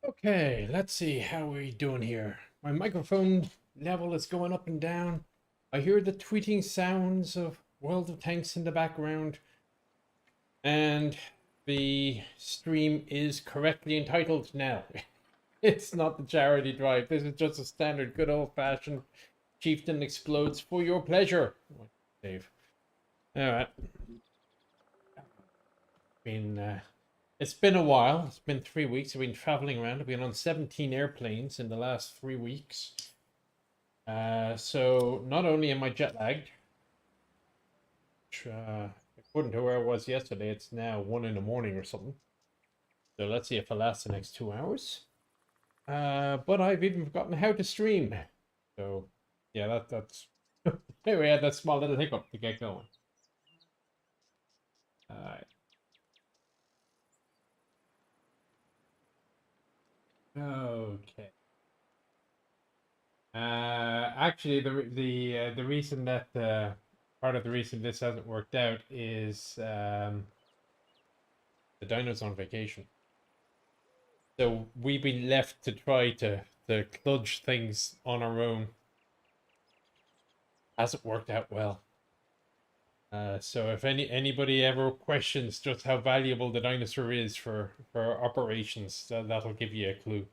Okay, let's see how we doing here. My microphone level is going up and down. I hear the tweeting sounds of World of Tanks in the background, and the stream is correctly entitled now. It's not the charity drive. This is just a standard, good old-fashioned Chieftain explodes for your pleasure. Dave. All right. Been it's been a while. It's been 3 weeks. I've been traveling around. I've been on 17 airplanes in the last 3 weeks. So not only am I jet lagged, which, according to where I was yesterday, it's now 1 in the morning or something. So let's see if it lasts the next 2 hours. But I've even forgotten how to stream. So yeah, that's anyway, we had that small little hiccup to get going. Alright. Okay. Actually, the reason that part of the reason this hasn't worked out is the dino's on vacation. So we've been left to try to kludge things on our own. Hasn't worked out well. So if anybody ever questions just how valuable the dinosaur is for operations, that'll give you a clue.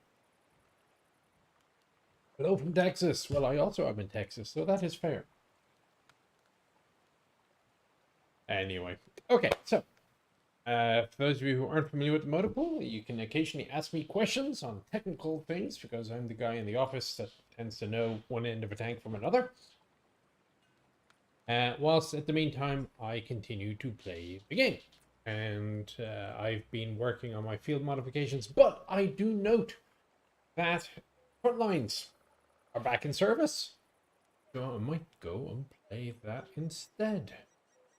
Hello from Texas. Well, I also am in Texas, so that is fair. Anyway, okay, so for those of you who aren't familiar with the motor pool, you can occasionally ask me questions on technical things because I'm the guy in the office that tends to know one end of a tank from another. Whilst at the meantime, I continue to play the game. And I've been working on my field modifications, but I do note that Frontlines are back in service. So I might go and play that instead.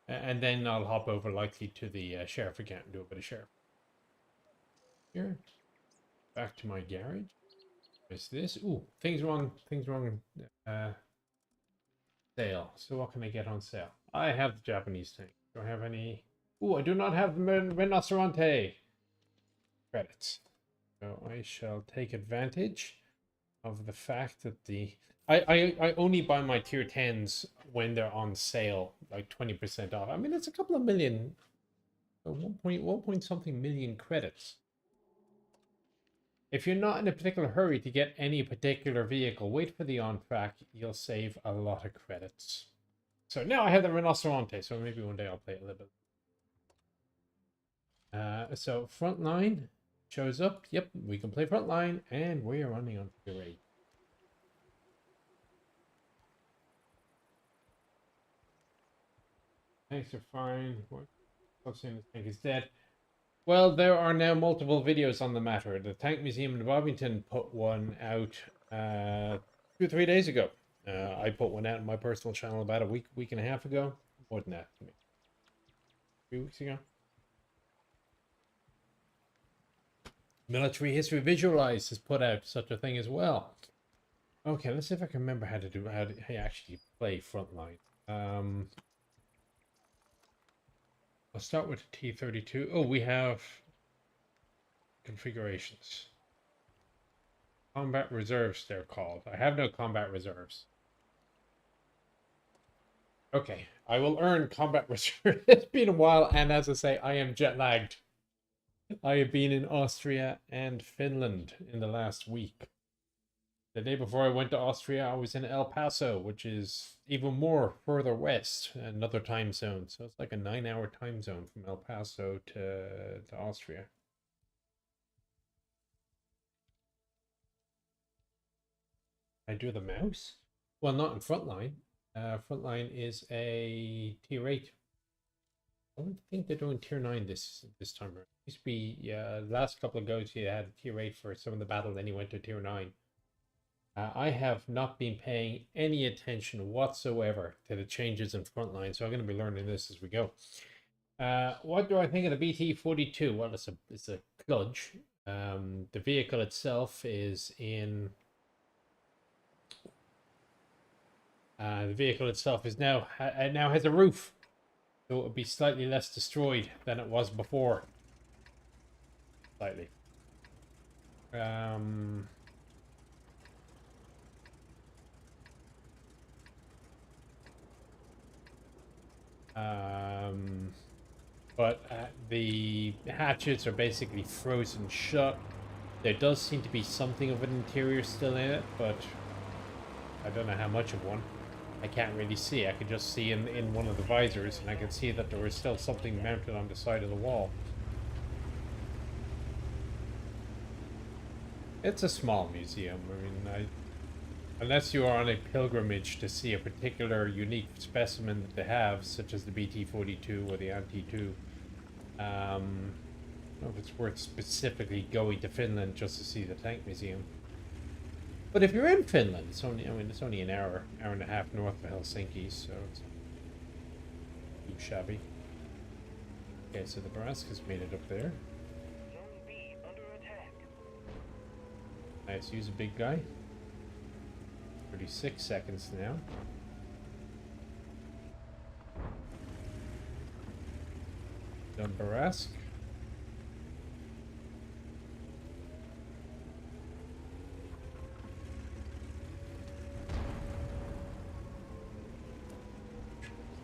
And then I'll hop over likely to the sheriff account and do a bit of sheriff. Here. Back to my garage. What's this? Ooh, things wrong. Sale. So what can I get on sale? I have the Japanese tank. Do I have any? Ooh, I do not have the Rinoceronte credits. So I shall take advantage of the fact that I only buy my tier 10s when they're on sale, like 20% off. I mean, it's a couple of million, 1 point something million credits. If you're not in a particular hurry to get any particular vehicle, wait for the on track. You'll save a lot of credits. So now I have the Rinoceronte, so maybe one day I'll play it a little bit. So Frontline shows up. Yep, we can play Frontline, and we are running on tier 8. Tanks are fine. Stop saying the tank is dead. Well, there are now multiple videos on the matter. The Tank Museum in Bovington put one out 2 or 3 days ago. I put one out on my personal channel about a week and a half ago. More than that, 3 weeks ago. Military History Visualized has put out such a thing as well. Okay, let's see if I can remember how to actually play Frontline. I'll start with T-32. Oh, we have configurations. Combat reserves, they're called. I have no combat reserves. Okay, I will earn combat reserve. It's been a while, and as I say, I am jet lagged. I have been in Austria and Finland in the last week. The day before I went to Austria, I was in El Paso, which is even more further west, another time zone. So it's like a 9-hour time zone from El Paso to Austria. I do the mouse? Well, not in Frontline. Frontline is a tier 8. I don't think they're doing tier 9 this time around. It used to be, yeah, last couple of goes you had tier 8 for some of the battle, then you went to tier 9. I have not been paying any attention whatsoever to the changes in Frontline, so I'm going to be learning this as we go. What do I think of the BT-42? Well, it's a kludge. The vehicle itself is in... the vehicle itself is now has a roof, so it would be slightly less destroyed than it was before. Slightly. Um, but the hatches are basically frozen shut. There does seem to be something of an interior still in it, but I don't know how much of one. I can't really see. I could just see in one of the visors, and I can see that there was still something mounted on the side of the wall. It's a small museum. I mean, unless you are on a pilgrimage to see a particular unique specimen that they have, such as the BT-42 or the Anti-2, I don't know if it's worth specifically going to Finland just to see the tank museum. But if you're in Finland, it's only, I mean, it's only an hour and a half north of Helsinki, so it's not too shabby. Okay, so the Baraska's made it up there. Zone B under attack. Nice, use a big guy. 36 seconds now. Done Barask.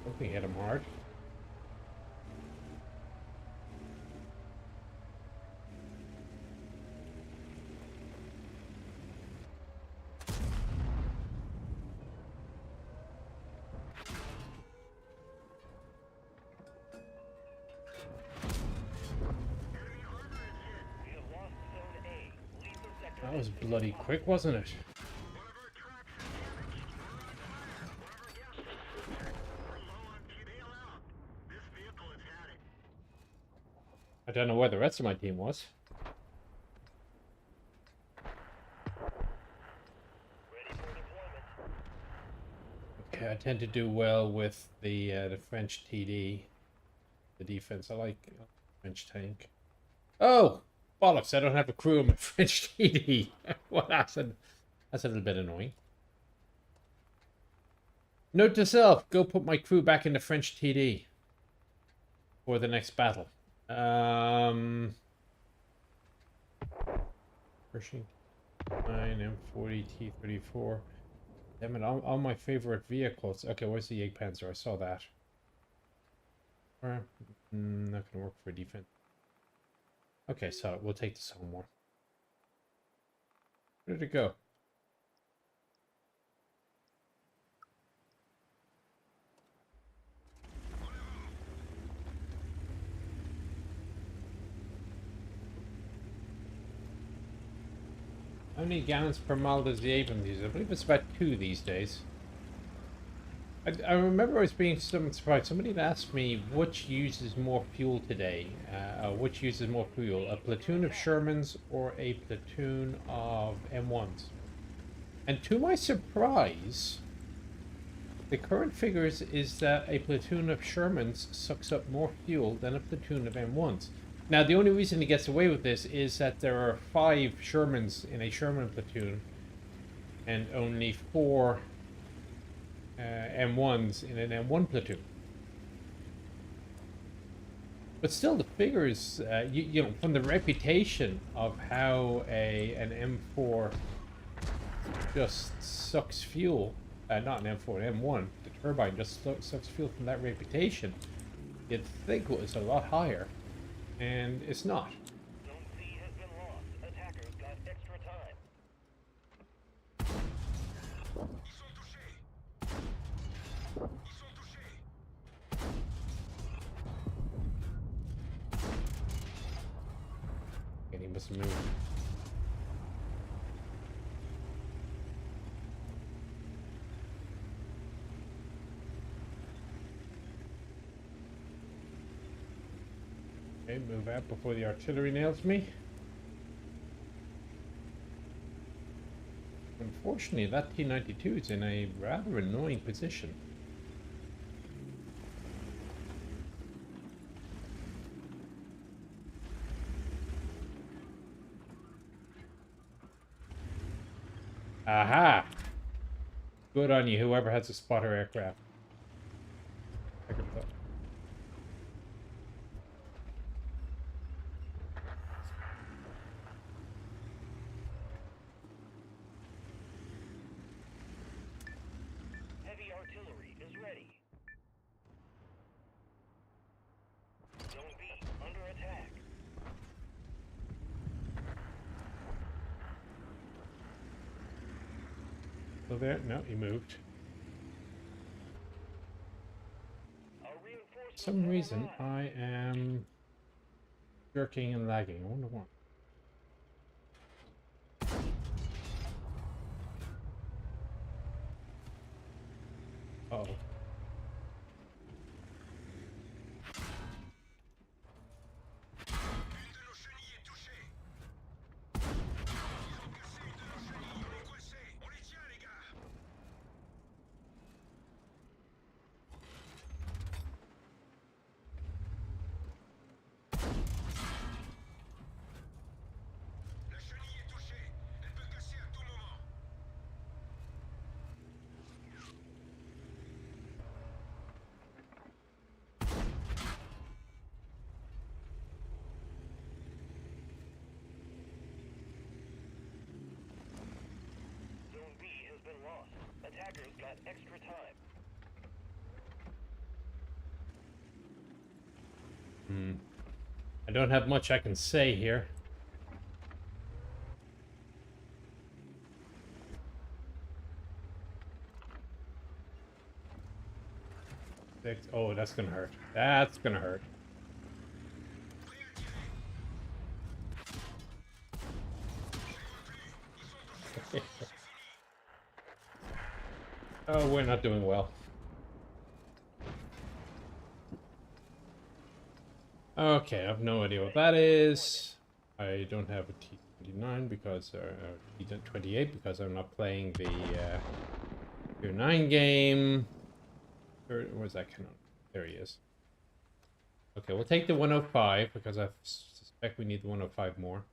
Hoping hit him hard. We have lost Zone A. Leave the sector. That was bloody quick, wasn't it? I don't know where the rest of my team was. Ready for deployment. Okay, I tend to do well with the French TD, the defense. I like French tank. Oh, bollocks! I don't have a crew on my French TD. Well, that's a little bit annoying. Note to self: go put my crew back in the French TD for the next battle. Pershing 9 M40 T34. Damn it, all my favorite vehicles. Okay, where's the Jägerpanzer? I saw that. Not gonna work for defense. Okay, so we'll take this home more. Where did it go? How many gallons per mile does the Abrams use? I believe it's about 2 these days. I remember I was being surprised. Somebody had asked me which uses more fuel today. Which uses more fuel, a platoon of Shermans or a platoon of M1s? And to my surprise, the current figures is that a platoon of Shermans sucks up more fuel than a platoon of M1s. Now, the only reason he gets away with this is that there are 5 Shermans in a Sherman platoon and only 4 M1s in an M1 platoon. But still, the figures, you know, from the reputation of how an M4 just sucks fuel, not an M4, an M1, the turbine just sucks fuel from that reputation, you'd think it was a lot higher, and it's not. Zone C has been lost. Attackers got extra time. And he must move. Okay, move out before the artillery nails me. Unfortunately, that T-92 is in a rather annoying position. Aha! Good on you, whoever has a spotter aircraft. I could have thought. Still there? No, he moved. Our For reinforcements some have reason, arrived. I am jerking and lagging. I wonder why. Uh-oh. Zone B has been lost. Attackers got extra time. I don't have much I can say here. Oh, that's gonna hurt. That's gonna hurt. Oh, we're not doing well. Okay, I have no idea what that is. I don't have a T29 because T28 because I'm not playing the Tier 9 game. Where's that cannon? There he is. Okay, we'll take the 105 because I suspect we need the 105 more.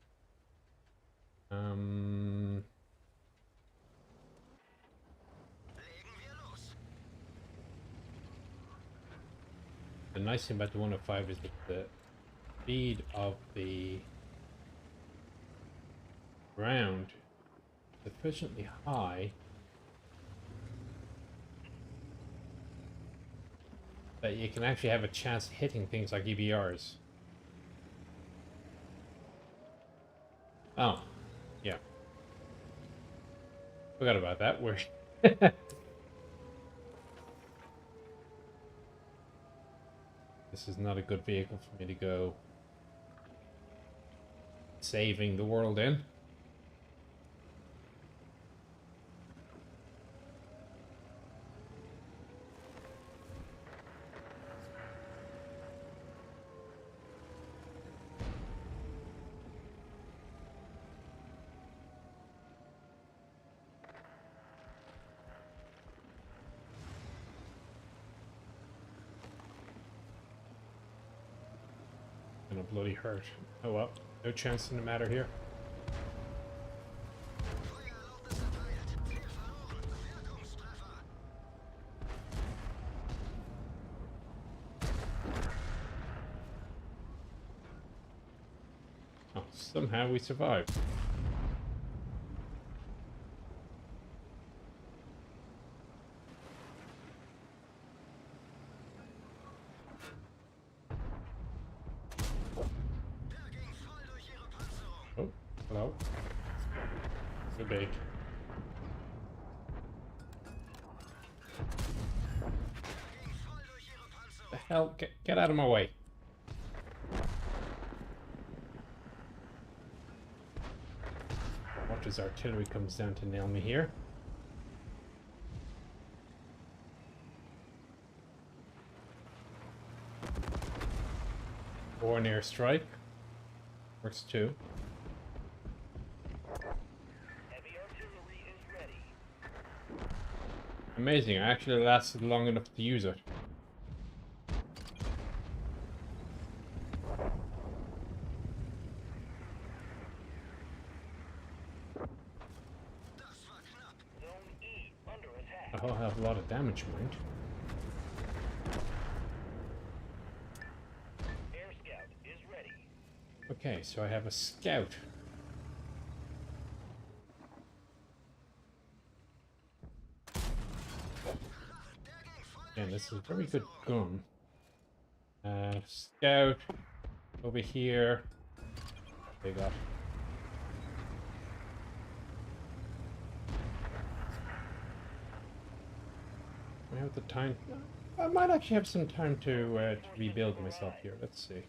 The nice thing about the 105 is that the speed of the ground is sufficiently high that you can actually have a chance hitting things like EBRs. Oh, yeah. Forgot about that. We're this is not a good vehicle for me to go saving the world in. Gonna bloody hurt. Oh well, no chance in the matter here. Oh, somehow we survived. Oh, hello. So big. The hell? Get out of my way. Watch as artillery comes down to nail me here. Or an airstrike. Works too. Heavy artillery is ready. Amazing, I actually lasted long enough to use it. Zone E under attack. I'll have a lot of damage, mind. Air Scout is ready. Okay, so I have a scout. And this is a very good gun. Scout over here. They got. have the time. I might actually have some time to rebuild myself here. Let's see.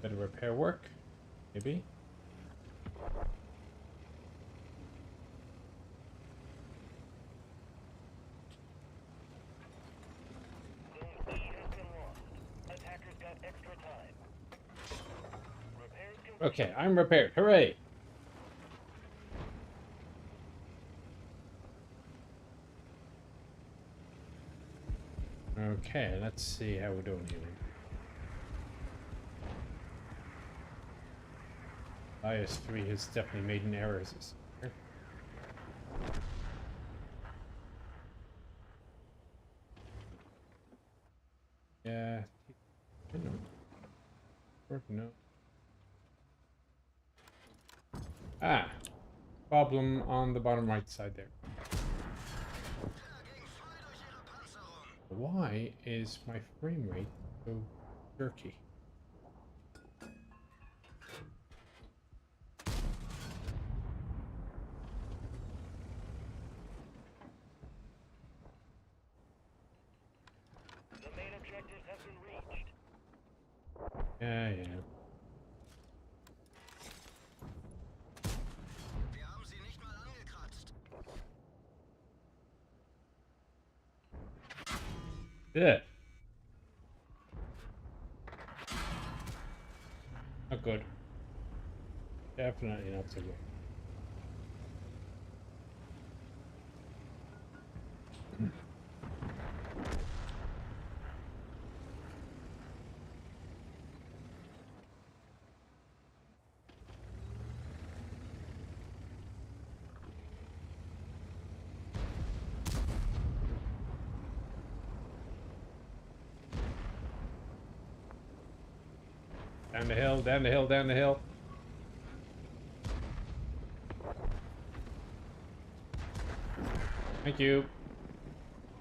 Bit of repair work, maybe. Zone E has been lost. Attackers got extra time. Repairs complete. Okay, I'm repaired. Hooray! Okay, let's see how we're doing here. IS-3 has definitely made an error this year. Yeah. I know. Or no. Ah. Problem on the bottom right side there. Why is my frame rate so jerky? The main objectives have been reached. Yeah. Wir haben sie nicht mal angekratzt. Yeah. Not good. Definitely not so good. Down the hill, down the hill, down the hill. Thank you.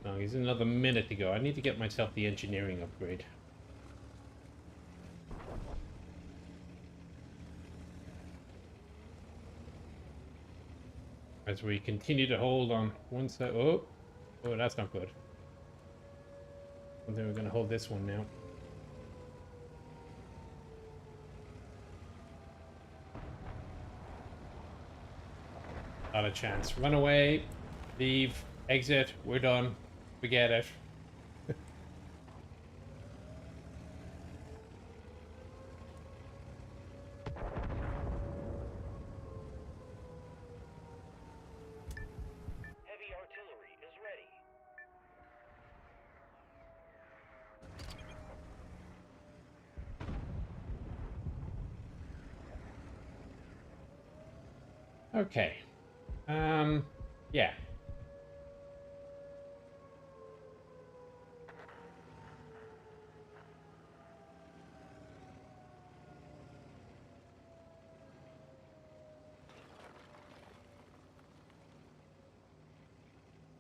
Oh, he's another minute to go. I need to get myself the engineering upgrade. As we continue to hold on one side. Oh, that's not good. I think we're going to hold this one now. Not a chance. Run away. Leave. Exit. We're done. Forget it. Heavy artillery is ready. Okay. Yeah.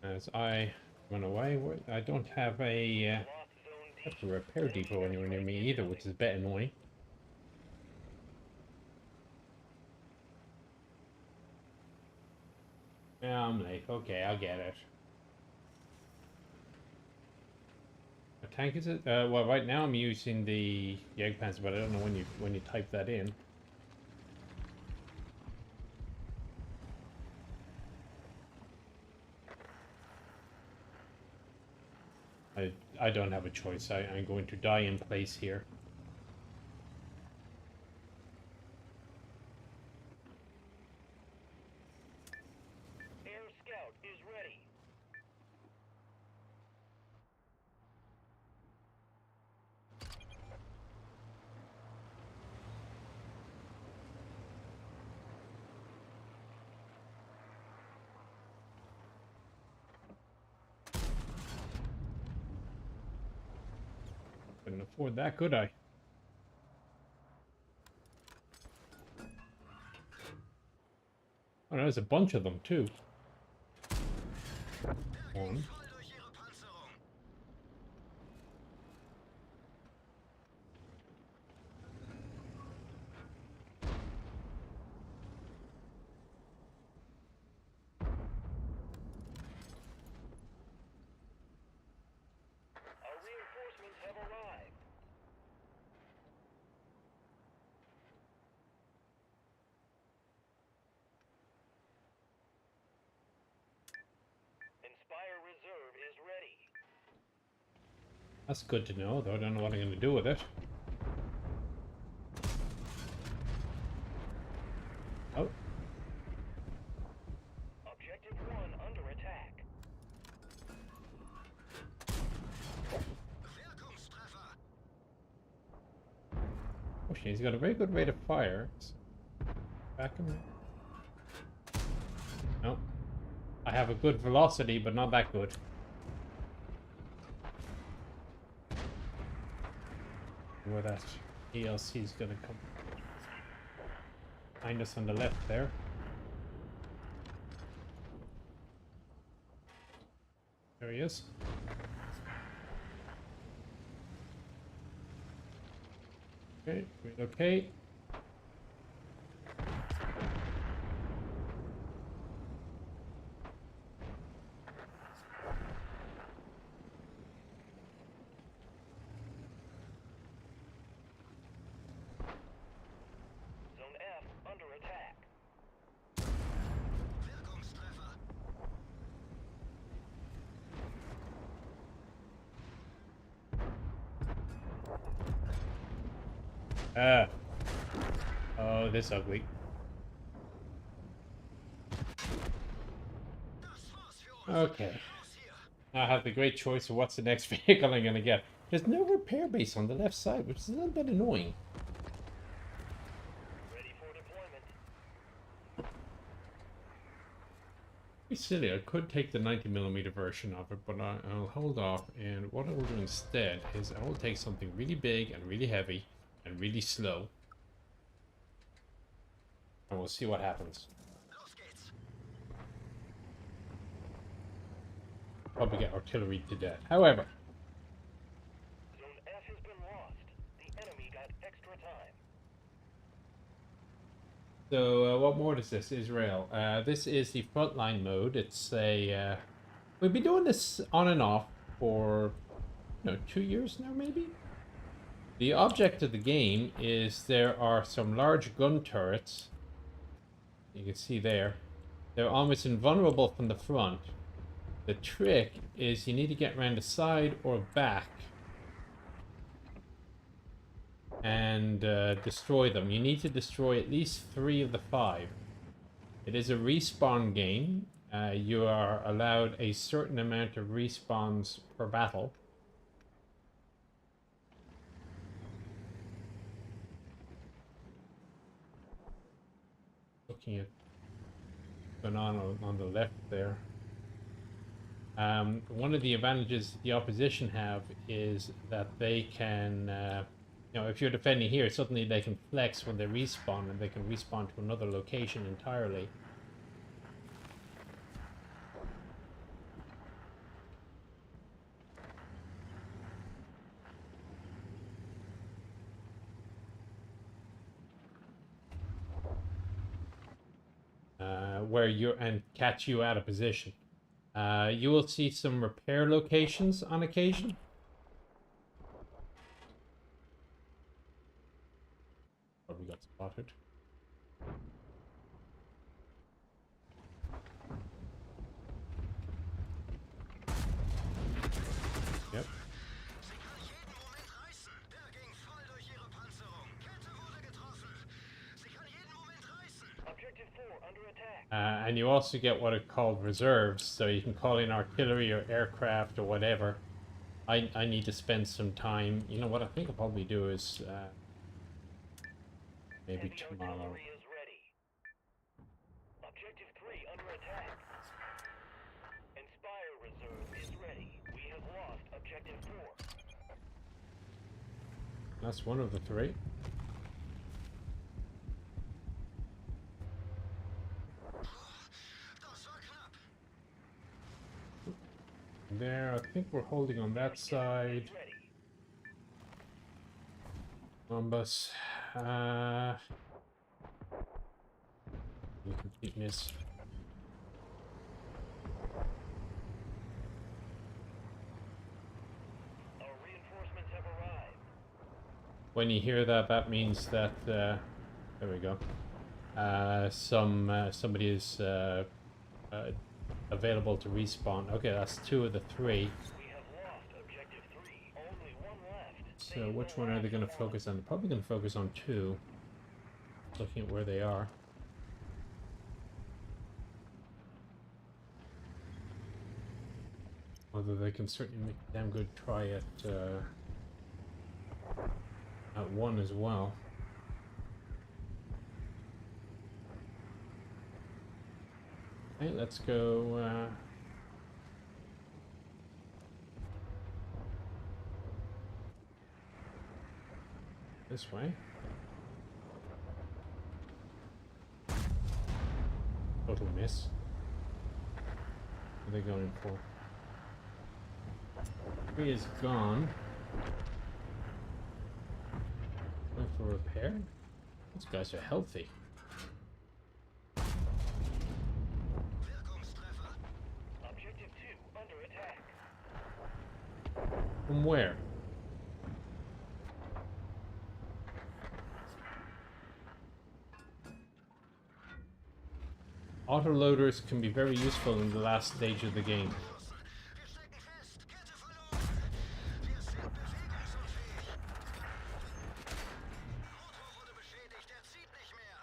As I run away, I don't have a Lost zone D. repair depot anywhere near me either, which is a bit annoying. Yeah, I'm late. Okay, I'll get it. What tank is it? Well, right now I'm using the Jagdpanzer, but I don't know when you type that in. I don't have a choice. I'm going to die in place here. Air Scout is ready. Couldn't afford that, could I? Oh, no, there's a bunch of them too. One. Voll durch ihre Panzerung. That's good to know, though. I don't know what I'm going to do with it. Oh, Objective 1 under attack. Wirkungstreffer. oh shit, he's got a very good rate of fire. So back him. No. I have a good velocity, but not that good. Where that ELC is going to come. Behind us on the left there. There he is. Okay, relocate. Zone F under attack. Wirkungstreffer. Ah. Oh, this ugly. Das war's für uns. Okay. Raus hier. Now I have the great choice of what's the next vehicle I'm gonna get. There's no repair base on the left side, which is a little bit annoying. Ready for deployment. Pretty silly. I could take the 90mm version of it, but I'll hold off. And what I will do instead is I will take something really big and really heavy and really slow. And we'll see what happens. Los geht's. Probably get artillery to death. However, Zone F has been lost. The enemy got extra time. so what mode is this? Israel. This is the frontline mode. It's a we've been doing this on and off for 2 years now, maybe. The object of the game is there are some large gun turrets. You can see there. They're almost invulnerable from the front. The trick is you need to get around the side or back and destroy them. You need to destroy at least 3 of the 5. It is a respawn game. You are allowed a certain amount of respawns per battle. Looking at banana on the left there. One of the advantages the opposition have is that they can, if you're defending here, suddenly they can flex when they respawn, and they can respawn to another location entirely. And catch you out of position. You will see some repair locations on occasion. Probably got spotted. Yep. Sie kann jeden Moment reißen. Der ging voll durch ihre Panzerung. Kette wurde getroffen. Sie kann jeden Moment reißen. Objective 4 under attack. And you also get what are called reserves, so you can call in artillery or aircraft or whatever. I need to spend some time. You know what I think I'll probably do is maybe Heavy tomorrow. artillery is ready. Objective 3 under attack. Inspire reserve is ready. We have lost objective 4. That's one of the 3. Das war knapp. There, I think we're holding on that side. Is ready. Columbus. You complete miss. Our reinforcements have arrived. When you hear that, that means that there we go. Somebody is available to respawn. Okay, that's 2 of the 3. We have lost objective 3. Only So which one are they going to focus on? They're probably going to focus on 2. Looking at where they are. Although they can certainly make a damn good try at 1 as well. Okay, let's go. This way. Total miss. What are they going for? 3 is gone. Going for repair? These guys are healthy. Wirkungstreffer. Objective 2 under attack. From where? Autoloaders can be very useful in the last stage of the game. Wir stecken fest. Kette verloren. Wir sind bewegungsunfähig. Motor wurde beschädigt. Er zieht nicht mehr.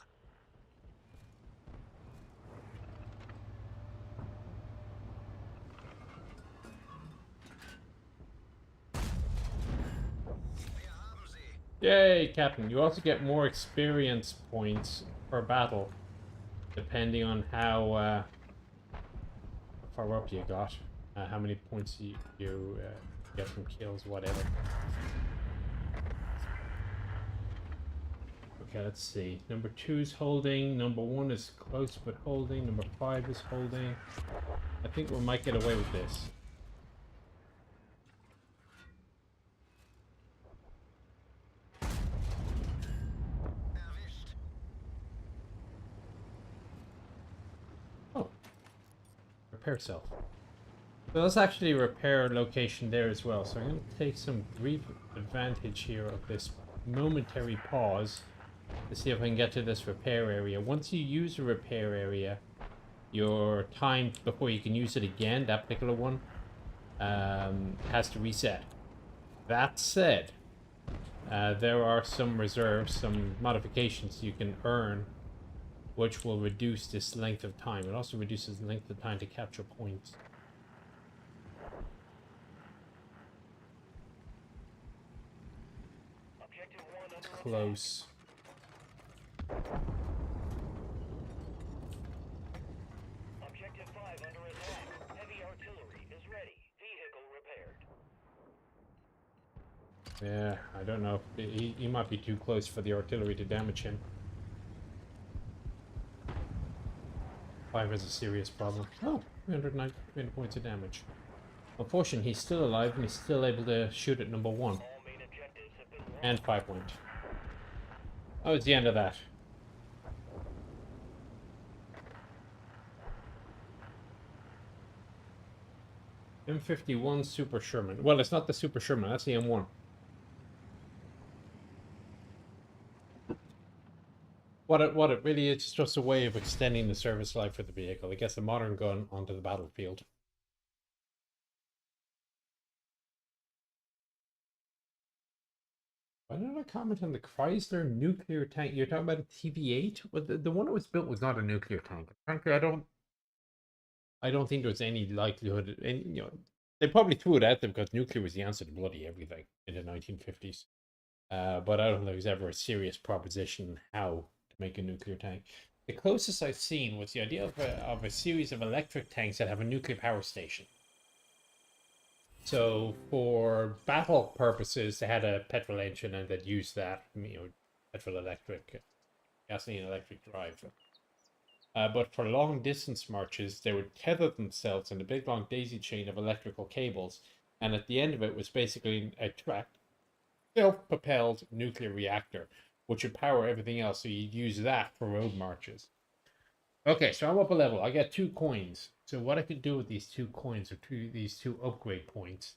Wir haben sie. Yay, Captain. You also get more experience points per battle, depending on how far up you got, how many points you get from kills, whatever. Okay, let's see. Number 2 is holding. Number 1 is close but holding. Number 5 is holding. I think we might get away with this. Erwischt. Oh. Repair self. So let's actually repair location there as well. So I'm going to take some brief advantage here of this momentary pause to see if I can get to this repair area. Once you use a repair area, your time before you can use it again, that particular one, has to reset. That said, there are some reserves, some modifications you can earn, which will reduce this length of time. It also reduces the length of time to capture points. Objective 1 under attack. Close. Objective 5 under attack. Heavy artillery is ready. Vehicle repaired. Yeah, I don't know. He might be too close for the artillery to damage him. 5 is a serious problem. Oh, 390 points of damage. Unfortunately, he's still alive and he's still able to shoot at number 1. All main objectives have been lost. And 5 point. Oh, it's the end of that. M51 Super Sherman. Well, it's not the Super Sherman, that's the M1. What it really is just a way of extending the service life for the vehicle. It gets a modern gun onto the battlefield. Why did I comment on the Chrysler nuclear tank? You're talking about a TV8? Well, the one that was built was not a nuclear tank. Frankly, I don't think there was any likelihood. And they probably threw it out there because nuclear was the answer to bloody everything in the 1950s. But I don't think there was ever a serious proposition how to make a nuclear tank. The closest I've seen was the idea of a series of electric tanks that have a nuclear power station. So for battle purposes, they had a petrol engine and they'd use that, petrol electric, gasoline electric drive. But for long distance marches, they would tether themselves in a big long daisy chain of electrical cables, and at the end of it was basically a self-propelled nuclear reactor, which would power everything else. So you'd use that for road marches. Okay, so I'm up a level. I got 2 coins. So what I could do with these 2 coins, or these 2 upgrade points,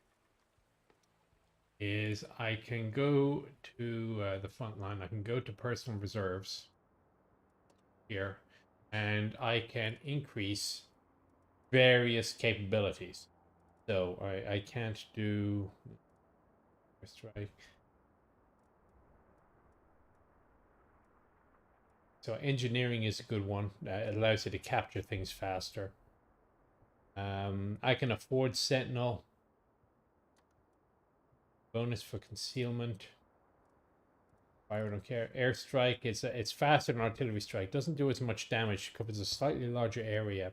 is I can go to the front line. I can go to personal reserves here, and I can increase various capabilities. So I can't do strike. So engineering is a good one. It allows you to capture things faster. I can afford Sentinel. Bonus for concealment. Fire, I don't care. Airstrike is it's faster than artillery strike. Doesn't do as much damage. Covers a slightly larger area,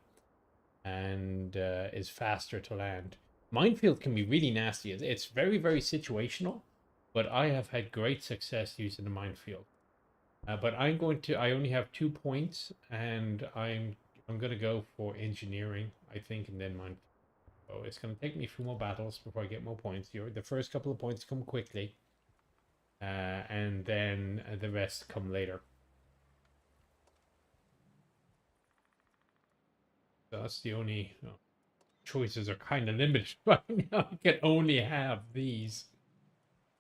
and is faster to land. Minefield can be really nasty. It's very, very situational, but I have had great success using the minefield. But I only have 2 points, and I'm gonna go for engineering, I think, and then minefield. So it's gonna take me a few more battles before I get more points. The first couple of points come quickly, and then the rest come later. So that's the only choices are kind of limited right now. I can only have these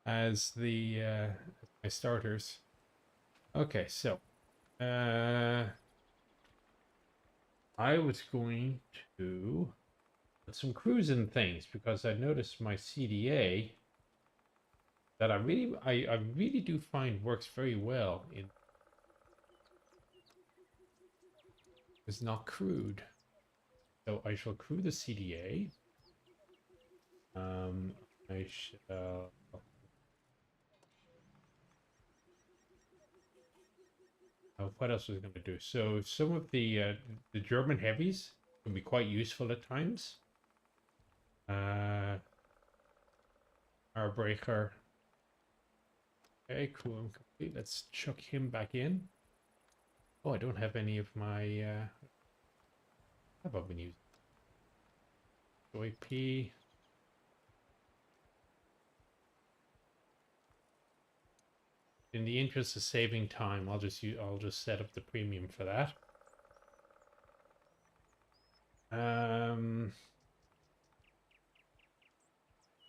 as the my starters. Okay, so I was going to put some cruising things because I noticed my CDA that I really do find works very well in is not crewed. So I shall crew the CDA. I shall. What else was I going to do? So some of the German heavies can be quite useful at times. Our breaker. Okay, crew him complete. Let's chuck him back in. Oh, I don't have any of my. Have I been using? Joy P. In the interest of saving time, I'll just set up the premium for that.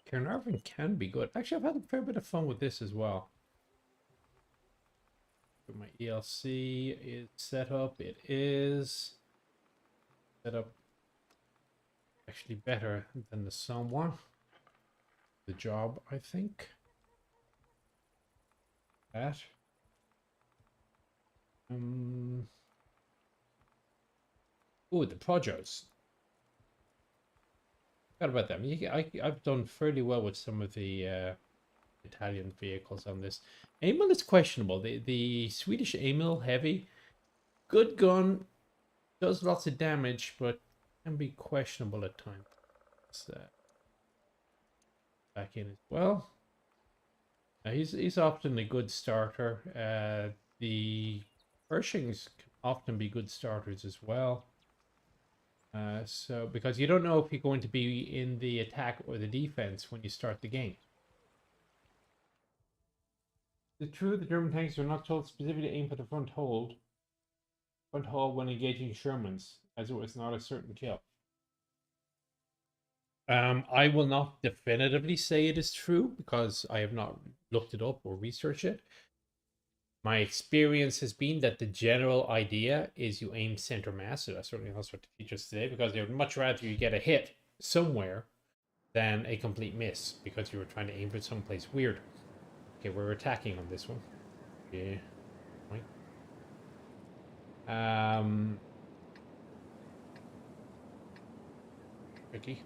Caernarvon can be good. Actually, I've had a fair bit of fun with this as well. My ELC is set up. It is set up actually better than the Somme one. The job, I think. That. Oh, the Projos. Forgot about them. I've done fairly well with some of the Italian vehicles on this. Amil is questionable. The Swedish Amil heavy, good gun, does lots of damage, but can be questionable at times. Back in as well. He's often a good starter. The Pershings can often be good starters as well. So because you don't know if you're going to be in the attack or the defense when you start the game. It's true the German tanks are not told specifically to aim for the front hold when engaging Shermans, as it was not a certain kill. I will not definitively say it is true because I have not looked it up or researched it. My experience has been that the general idea is you aim center mass. So that's certainly also what to teach us today, because they'd much rather you get a hit somewhere than a complete miss because you were trying to aim for someplace weird. Okay, we're attacking on this one. Yeah. Right. Tricky.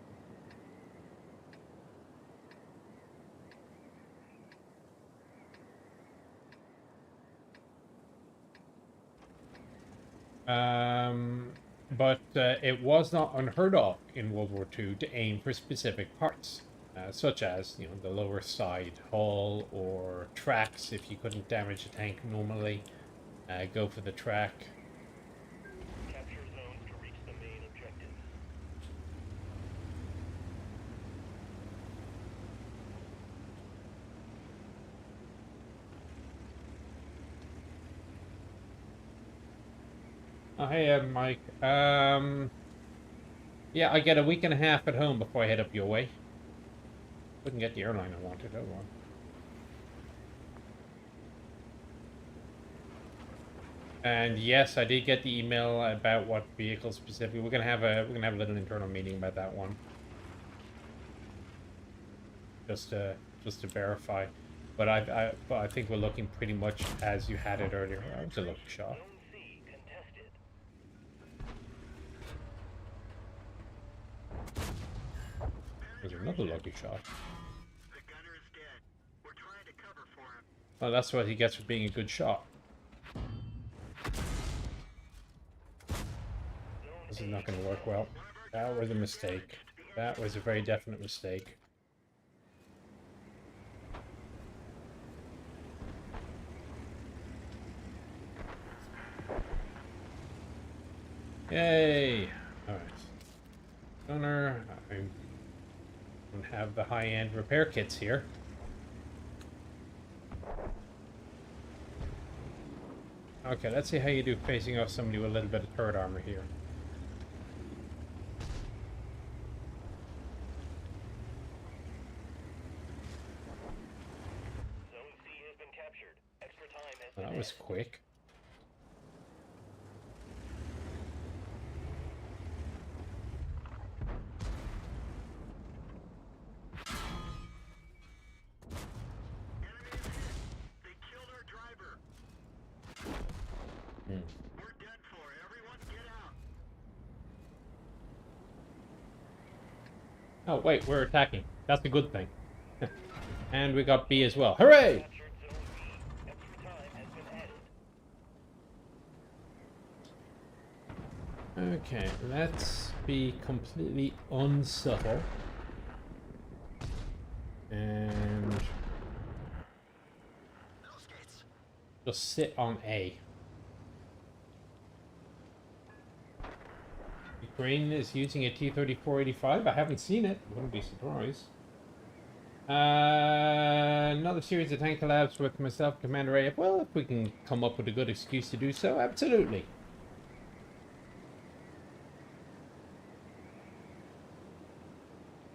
But it was not unheard of in World War II to aim for specific parts, such as the lower side hull or tracks. If you couldn't damage a tank normally, go for the track. Capture zones to reach the main objective. Oh, hey, Mike. Yeah, I get a week and a half at home before I head up your way. Couldn't get the airline I wanted. Oh well. And yes, I did get the email about what vehicle specifically. We're gonna have a little internal meeting about that one. Just to verify. But I think we're looking pretty much as you had it earlier. That was a lucky shot. Zone C another lucky shot. The gunner is dead. We're trying to cover for him. Well, that's what he gets for being a good shot. This is not going to work well. That was a mistake. That was a very definite mistake. Yay! Alright. Gunner, I don't have the high-end repair kits here. Okay, let's see how you do facing off somebody with a little bit of turret armor here. Zone C has been captured. Extra time has been That was added. quick. Enemy is hit. They killed our driver. We're dead for. Everyone get out. Oh, wait, we're attacking. That's a good thing. And we got B as well. Hooray! Captured Zone B. Extra time has been added. Okay, let's be completely unsubtle. And Los geht's. just sit on A. Ukraine is using a T-34-85. I haven't seen it. Wouldn't be surprised. Another series of tank collabs with myself, Commander AF. Well, if we can come up with a good excuse to do so, absolutely.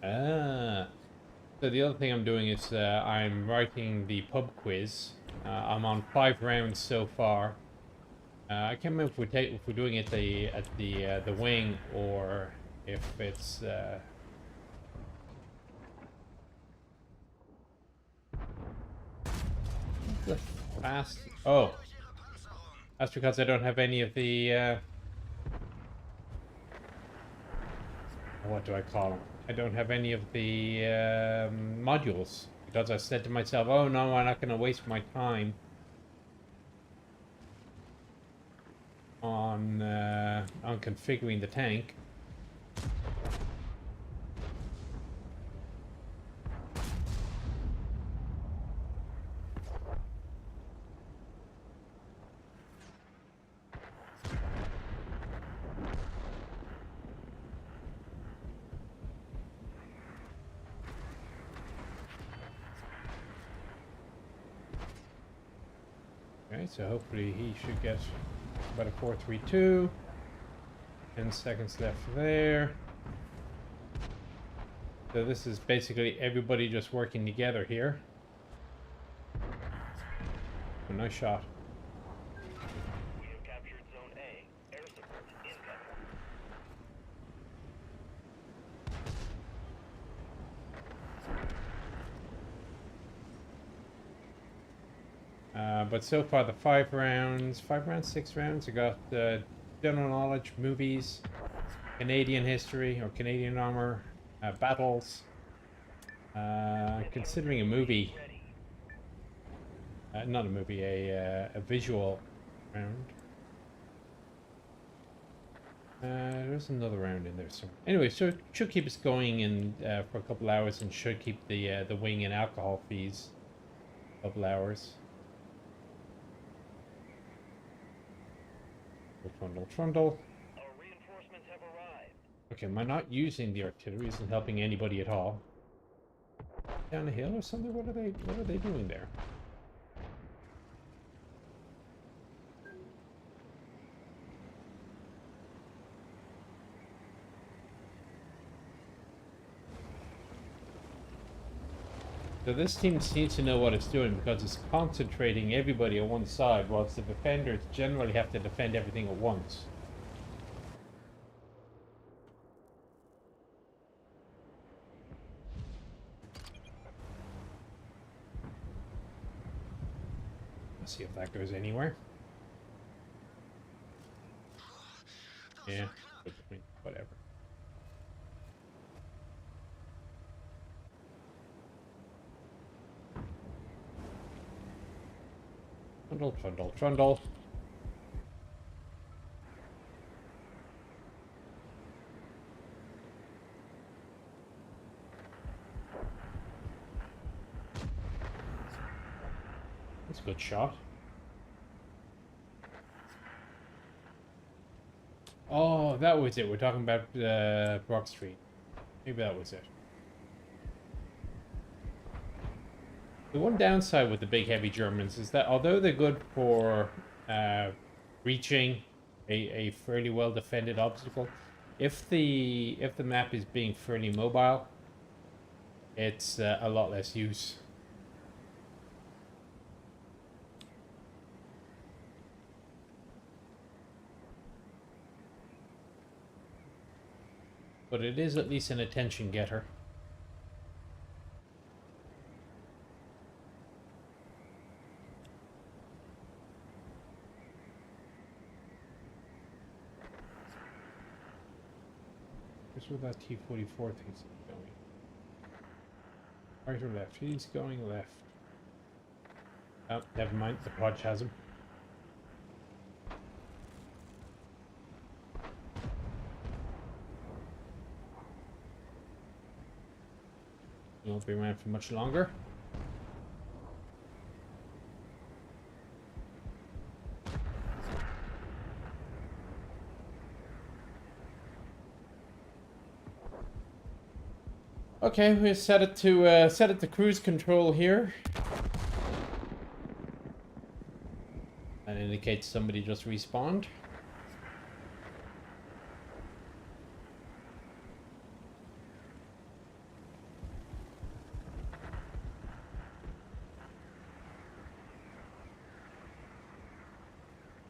So the other thing I'm doing is I'm writing the pub quiz. I'm on 5 rounds so far. I can't remember if we're doing it at the wing or if it's the fast. Oh, Durch ihre Panzerung. that's because I don't have any of the what do I call them? I don't have any of the modules because I said to myself, "Oh no, I'm not going to waste my time on configuring the tank." Okay, so hopefully he should get about a 4-3-2. 10 seconds left there. So this is basically everybody just working together here. Oh, nice shot. We have captured Zone A. Air support incoming. But so far the 5 rounds, 6 rounds, I got general knowledge, movies, Canadian history or Canadian armor, battles. Considering a movie, Ready. not a movie, a visual round. There's another round in there somewhere. Anyway, so it should keep us going in for a couple hours and should keep the wing and alcohol fees a couple hours. Trundle, trundle. Our reinforcements have arrived. Okay, my not using the artillery isn't helping anybody at all. Down a hill or something? What are they doing there? So this team seems to know what it's doing because it's concentrating everybody on one side, whilst the defenders generally have to defend everything at once. Let's see if that goes anywhere. Yeah, good point. Whatever. Trundle, trundle, trundle. That's a good shot. Oh, that was it. We're talking about Brock Street. Maybe that was it. The one downside with the big heavy Germans is that although they're good for reaching a fairly well defended obstacle, if the map is being fairly mobile, it's a lot less use. But it is at least an attention getter. Here's where that T-44 thinks it's going. Right or left? He's going left. Oh, never mind. The Podge has him. He won't be around for much longer. Okay, we set it to cruise control here. That indicates somebody just respawned.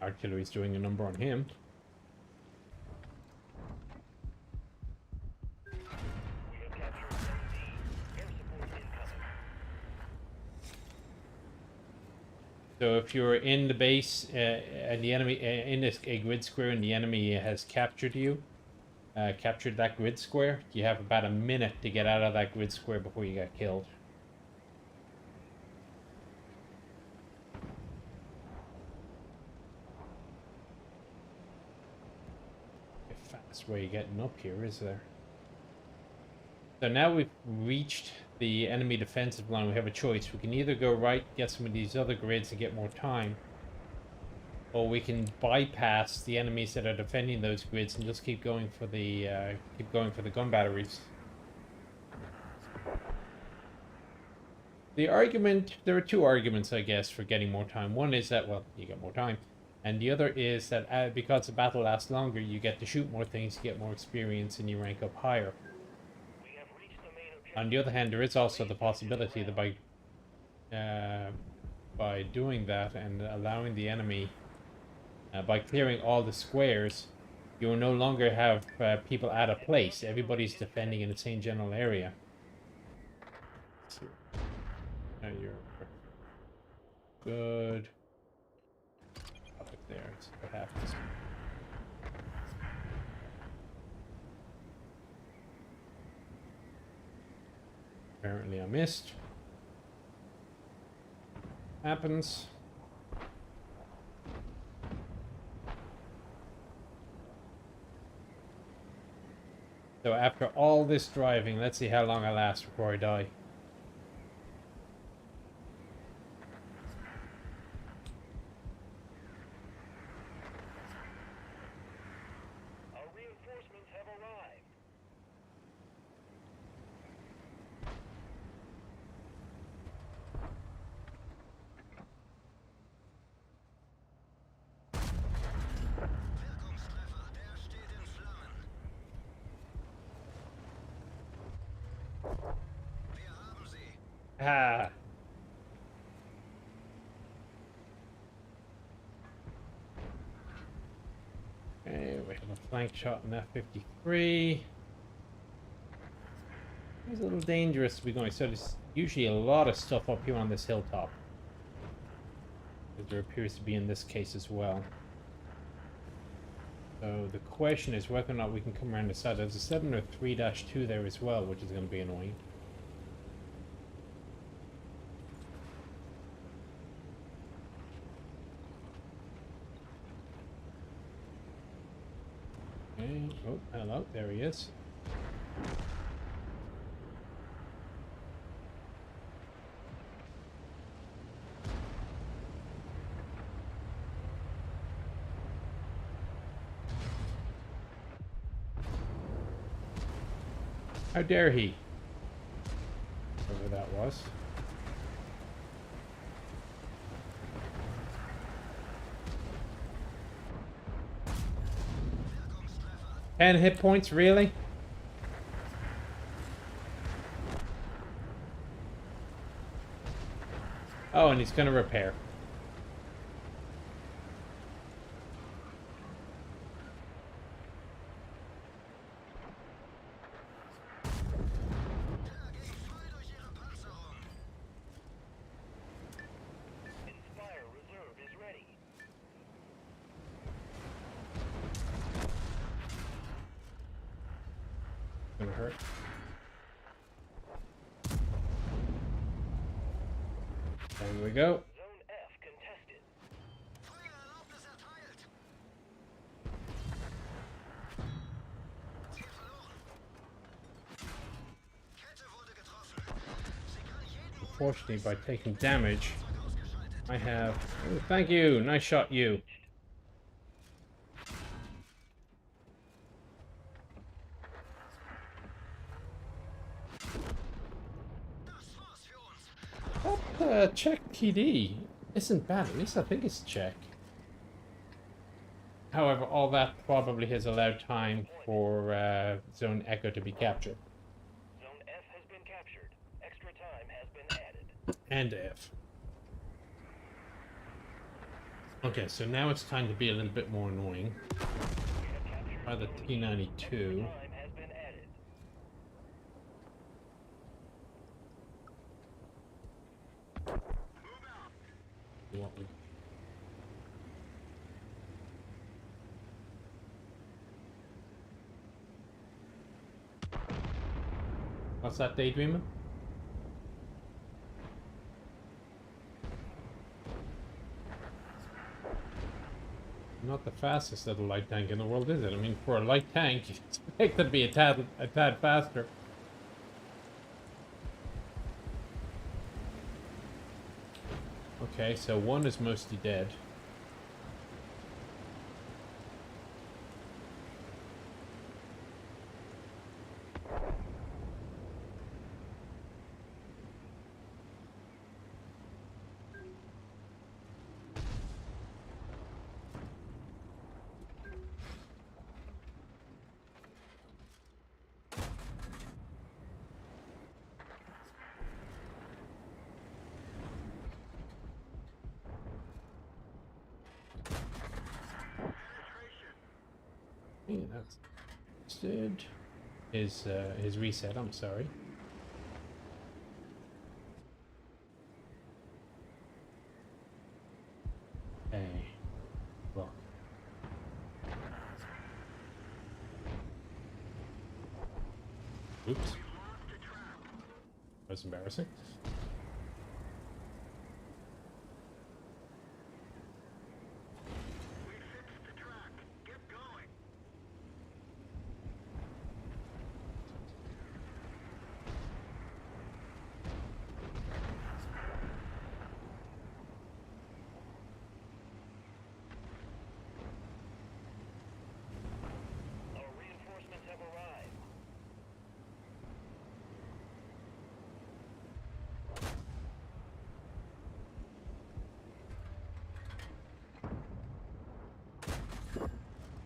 Artillery's doing a number on him. We have captured Zone D. Air support incoming. So if you're in the base and the enemy in a grid square and the enemy has captured you, captured that grid square, you have about a minute to get out of that grid square before you get killed. Fast way of getting up here, is there? So now we've reached the enemy defensive line. We have a choice. We can either go right, get some of these other grids and get more time, or we can bypass the enemies that are defending those grids and just keep going for the gun batteries. The argument, there are two arguments, I guess, for getting more time. One is that, well, you get more time. And the other is that because the battle lasts longer, you get to shoot more things, you get more experience, and you rank up higher. We have reached the main objective. On the other hand, there is also the possibility that by doing that and allowing the enemy, by clearing all the squares, you will no longer have people out of place. Everybody's defending in the same general area. Now you're good. Up there, it's what happens. Apparently I missed. Happens. So after all this driving, let's see how long I last before I die. Our reinforcements have arrived. Wirkungstreffer, der steht in Flammen. Wir haben sie. Ah. Okay, we have a flank shot in F-53. It's a little dangerous to be going. So there's usually a lot of stuff up here on this hilltop. As there appears to be in this case as well. So the question is whether or not we can come around the side. There's a 703-2 there as well, which is going to be annoying. Okay. Oh, hello. There he is. How dare he? Whoever that was. Wirkungstreffer. 10 hit points, really? Oh, and he's gonna repair. Der ging voll durch ihre Panzerung. Inspire Reserve is ready. Gonna hurt. There we go. Zone F contested. Feuererlaubnis erteilt. Ziel verloren. Kette wurde getroffen. Sie kann jeden Moment Unfortunately, by taking damage, Fahrzeug ausgeschaltet. I have... Oh, thank you. Nice shot, you. Das war's für uns. That Czech TD isn't bad. At least I think it's Czech. However, all that probably has allowed time for Zone Echo to be captured. Zone F has been captured. Extra time has been added. And F. Okay, so now it's time to be a little bit more annoying. We have captured By the Zone E. T-92. Time has been added. What we- What's that, Daydreamer? Not the fastest little light tank in the world, is it? I mean, for a light tank, you'd expect it to be a tad faster. Okay, so one is mostly dead. Yeah, that's good. His reset. I'm sorry. Hey, look. Oops. That's embarrassing. We fixed the track. Get going. Our reinforcements have arrived.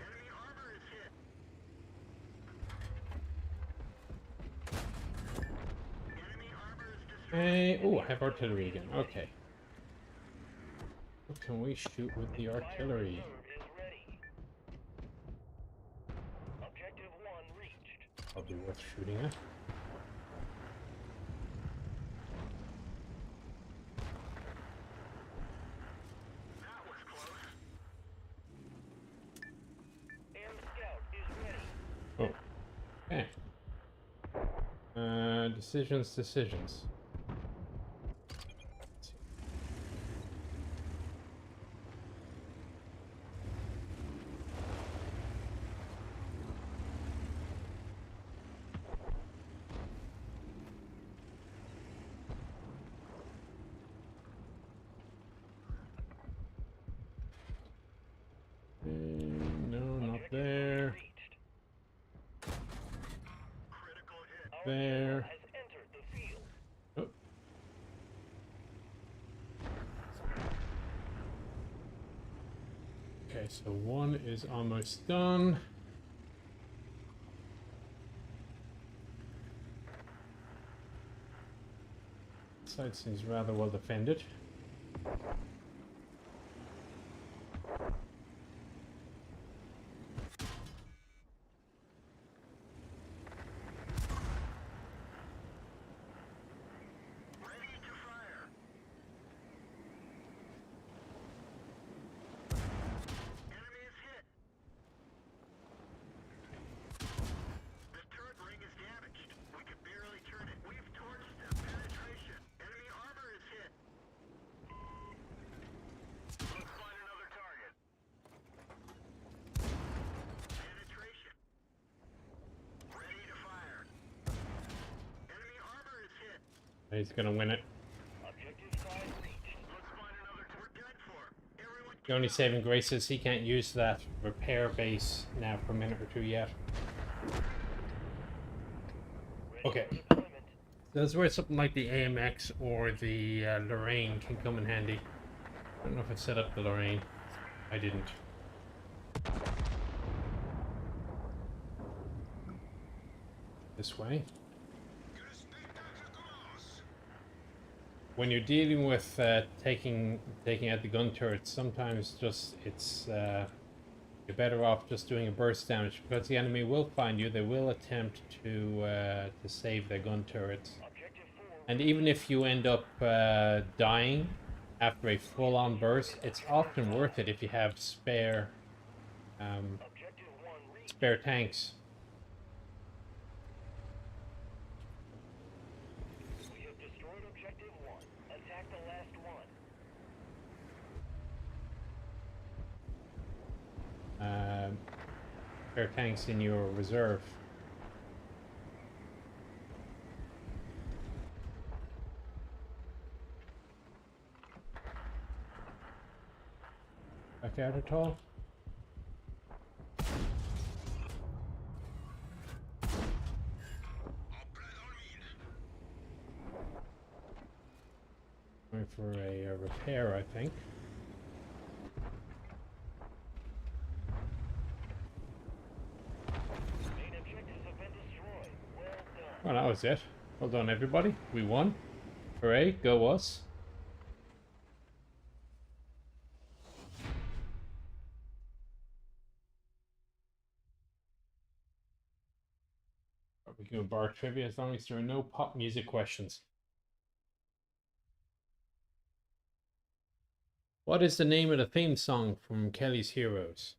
Enemy armor is hit. Enemy armor is destroyed. Hey, oh, I have artillery again. Okay. What can we shoot with the Fire artillery? Reserve is ready. Objective 1 reached. Probably worth shooting at. That was close. And Scout is ready. Oh. Okay. Decisions. there. Has entered the field. Oh. Okay, so one is almost done. Side seems rather well defended. Ready to fire. Enemy is hit. The turret ring is damaged. We can barely turn it. We've torched them. Penetration. Enemy armor is hit. Let's find another target. Penetration. Ready to fire. Enemy armor is hit. He's gonna win it. Objective size reached. Let's find another target. We're done for. Everyone The only saving grace is he can't use that repair base now for a minute or two yet. Ready Okay. for deployment. That's where something like the AMX or the Lorraine can come in handy. I don't know if I set up the Lorraine. I didn't. This way. Que le spectacle commence. When you're dealing with taking out the gun turrets, sometimes just you're better off just doing a burst damage because the enemy will find you. They will attempt to save their gun turrets, Objective 4. and even if you end up dying after a full-on burst, it's often worth it if you have spare Objective 1 reached. spare tanks. We have destroyed objective 1. Attack the last one. Spare tanks in your reserve. Back out at all? En plein dans le mille. Going for a repair, I think. Main objectives have been destroyed. Well done. Well, that was it. Well done, everybody. We won. Hooray, go us. We can bar trivia as long as there are no pop music questions. What is the name of the theme song from Kelly's Heroes?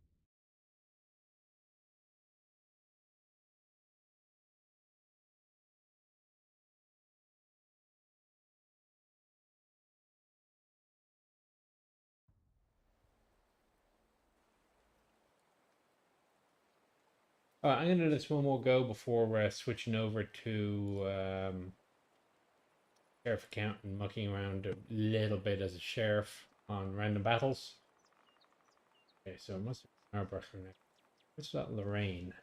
I'm going to let this one more go before switching over to sheriff account and mucking around a little bit as a sheriff on random battles. Okay, so it must be Starbrusher next. What's that Lorraine?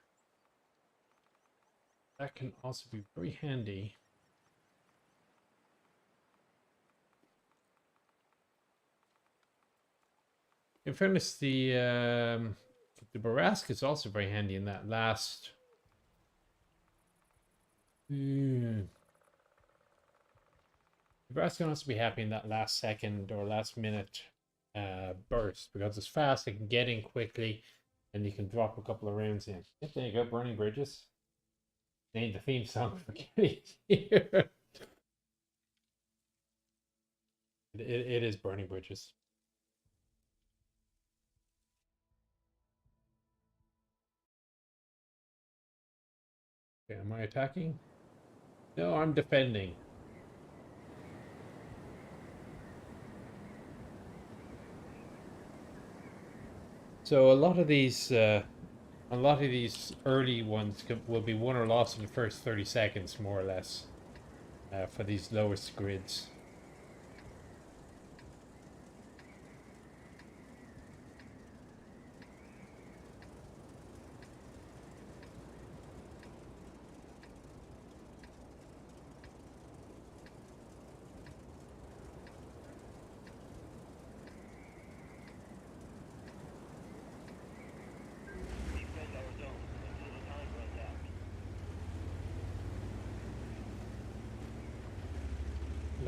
That can also be very handy. In fairness, the Barask is also very handy in that last. The Barask can also be happy in that last second or last minute burst because it's fast. It can get in quickly, and you can drop a couple of rounds in. Yep, there you go, Burning Bridges. Name the theme song for Kenny here. It is Burning Bridges. Okay, am I attacking? No, I'm defending. So a lot of these early ones will be won or lost in the first 30 seconds, more or less, for these lowest grids.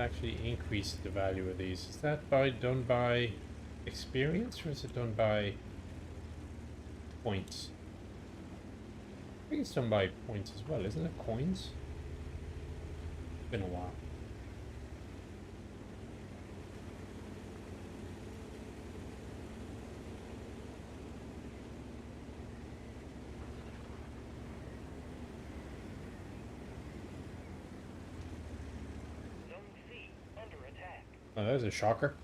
actually increase the value of these? Is that done by experience, or is it done by points? I think it's done by points as well, isn't it? Coins? It's been a while. Zone C under attack. Oh, there's a shocker.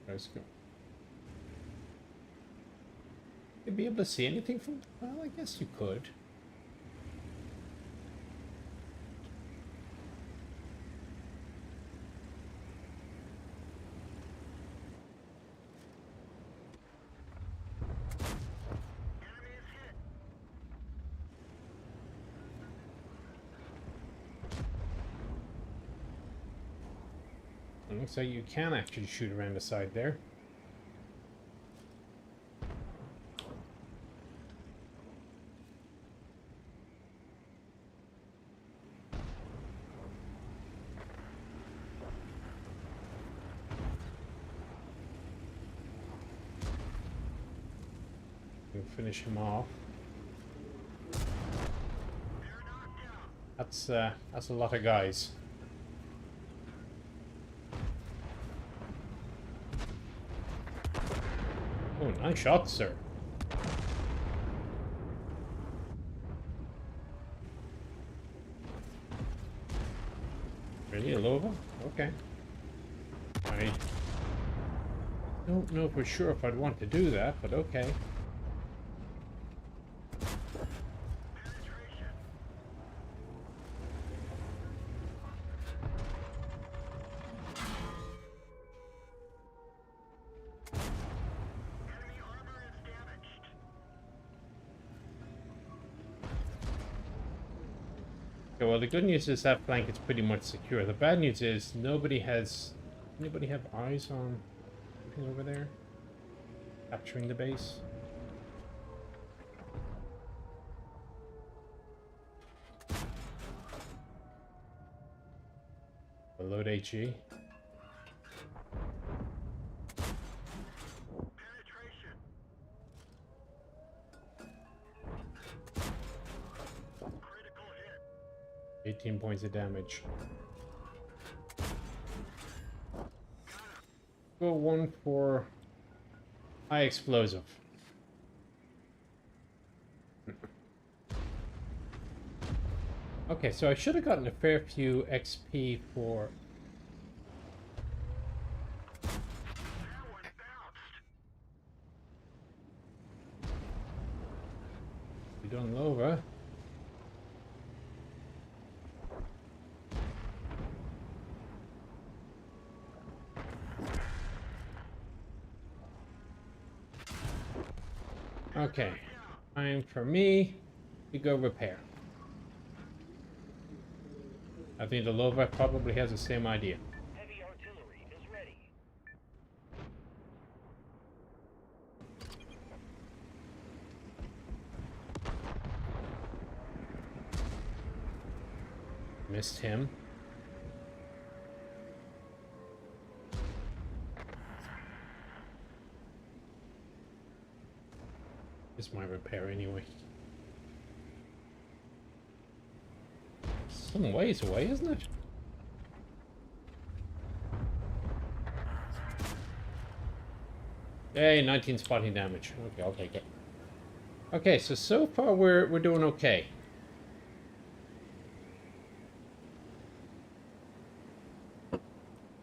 Let's go. You'd be able to see anything from... Well, I guess you could. Enemy is hit. It looks like you can actually shoot around the side there. We'll finish him off. They're knocked out. That's a lot of guys. Oh, nice shot, sir. Really, a Lova? Okay. I don't know for sure if I'd want to do that, but okay. Penetration. Enemy armor is damaged. Okay, well, the good news is that flank is pretty much secure. The bad news is nobody has... Anybody have eyes on anything over there? Capturing the base? Load HE. Penetration. Critical hit. 18 points of damage. Go one for high explosive. Okay, so I should have gotten a fair few XP for... That one bounced. We done Lova. Okay, time for me to go repair. I think the Lova probably has the same idea. Heavy artillery is ready. Missed him. It's my repair anyway. Some ways away, isn't it? Yay, 19 spotting damage. Okay, I'll take it. Okay, so far we're doing okay.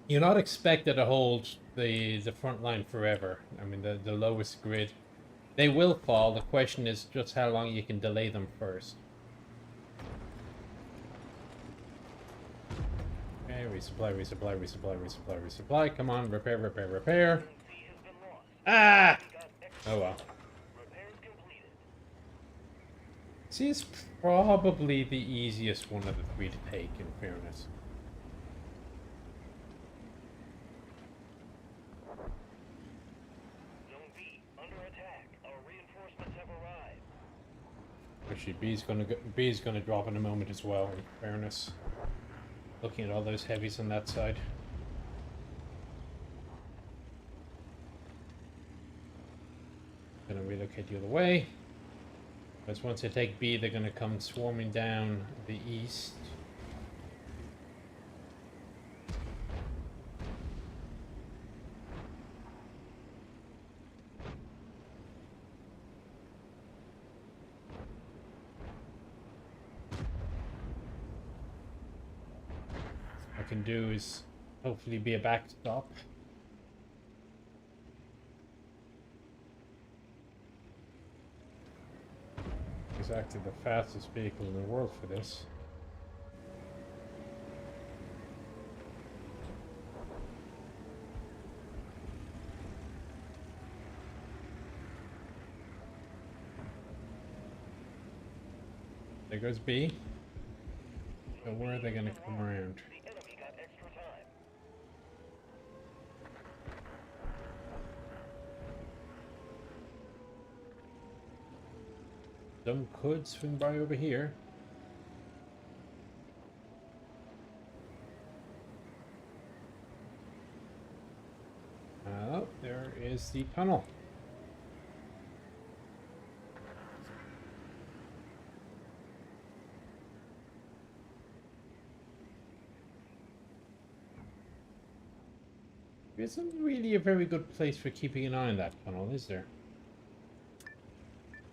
You're not expected to hold the front line forever. I mean, the lowest grid. They will fall. The question is just how long you can delay them first. Okay, resupply, resupply, resupply, resupply, resupply. Come on, repair, repair, repair. Zone C has been lost. Ah! We got extra Oh well. repairs completed. See, it's probably the easiest one of the three to take, in fairness. Zone B under attack. Our reinforcements have arrived. Actually, B's gonna drop in a moment as well. In fairness, looking at all those heavies on that side. Gonna relocate the other way. Because once they take B, they're gonna come swarming down the east. What I can do is hopefully be a backstop. Exactly the fastest vehicle in the world for this. There goes B. So where are they going to come around? The enemy got extra time. Some could swing by over here. Oh, there is the tunnel. There isn't really a very good place for keeping an eye on that tunnel, is there?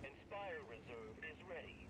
Inspire reserve is ready.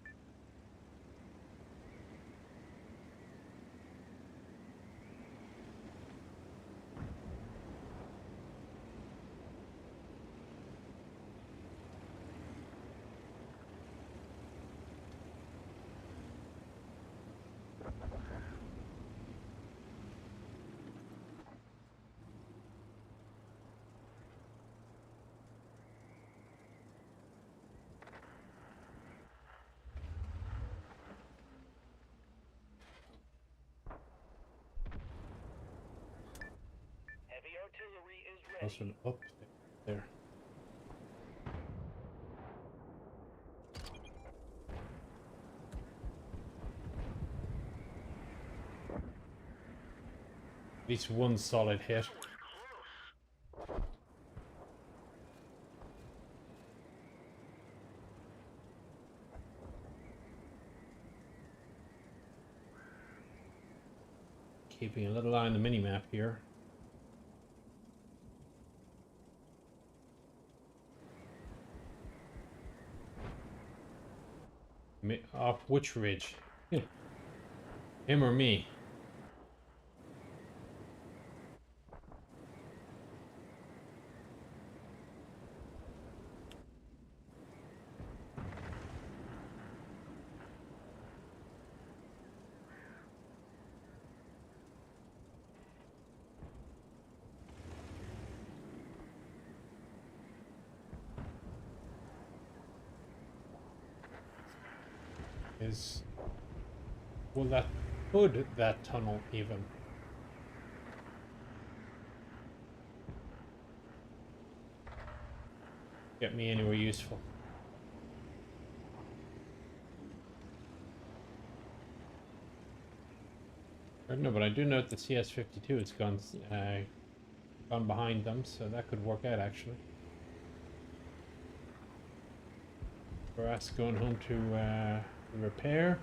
Heavy artillery is ready. Also up there. At least one solid hit. Keeping a little eye on the mini-map here. Off which ridge? Him or me? Will that hood that tunnel even? Get me anywhere useful. I don't know, but I do note the CS-52 has gone behind them, so that could work out actually. For us going home to repair.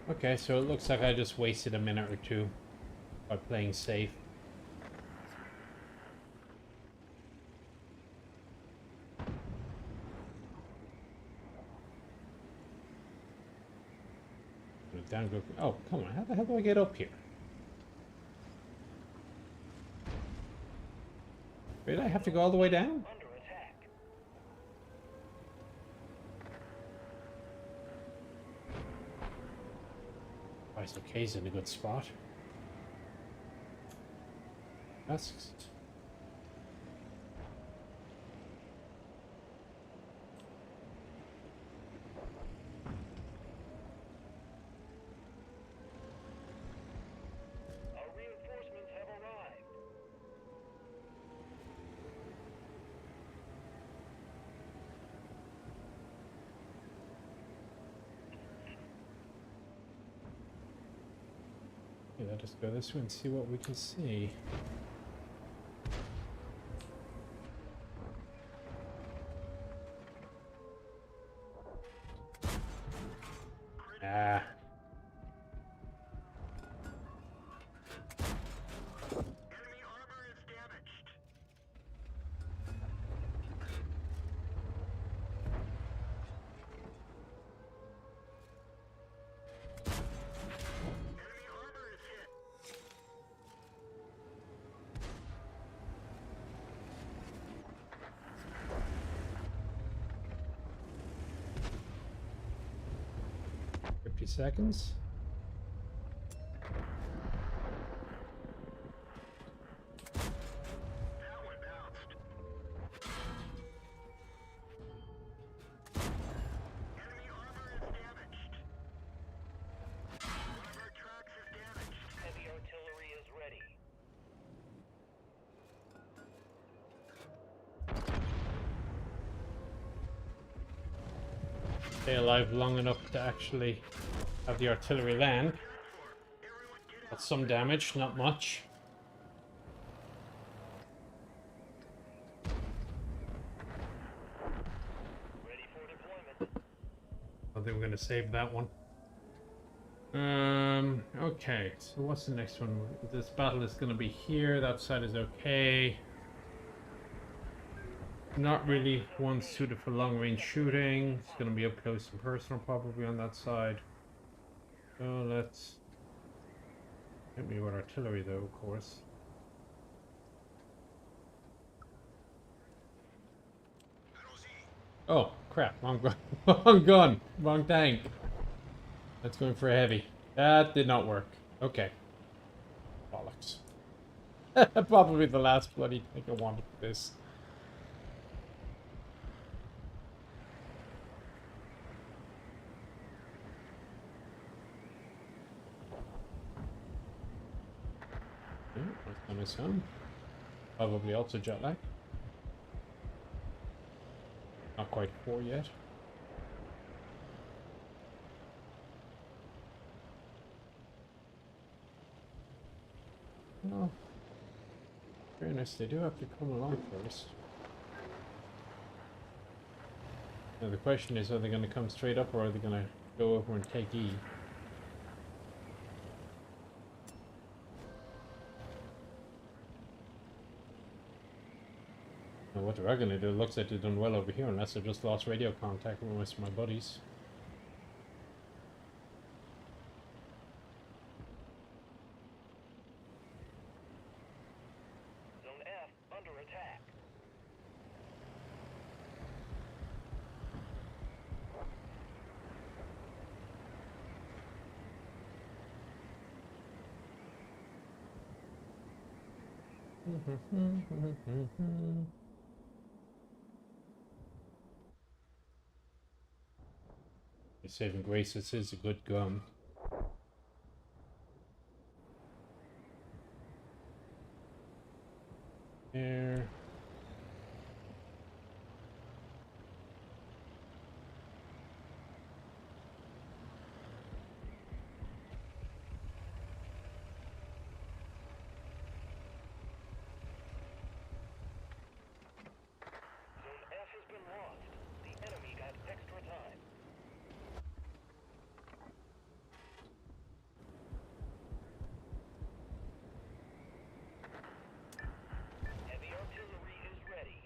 Okay, so it looks like I just wasted a minute or two by playing safe. Down go. Oh, come on! How the hell do I get up here? Did I have to go all the way down? Under attack. Christ, okay's in a good spot. Asks. Our reinforcements have arrived. let us go this way and see what we can see. Ah. Enemy armor is damaged. Enemy armor is hit. Seconds. That one bounced. Enemy armor is damaged. One of our tracks is damaged. Heavy artillery is ready. Stay alive long enough to actually have the artillery land. Everyone get out. That's some damage, not much. Ready for deployment. I think we're gonna save that one. Okay, so what's the next one? This battle is gonna be here. That side is okay. Not really one suited for long range shooting. It's gonna be up close and personal probably on that side. So let's hit me with artillery though, of course. Oh crap, wrong gun. Wrong gun, wrong tank. That's going for a heavy. That did not work. Okay. Bollocks. Probably the last bloody thing I wanted for this. Yeah, that's on his home. Probably also jet lag. Not quite 4 yet. Well, fairness, they do have to come along first. Now the question is, are they going to come straight up or are they going to go over and take E? Now what they're going to do, it looks like they've done well over here unless they've just lost radio contact with most of my buddies. Zone F under attack. Saving grace, this is a good gun. There. Zone F has been lost. The enemy got extra time. Heavy artillery is ready.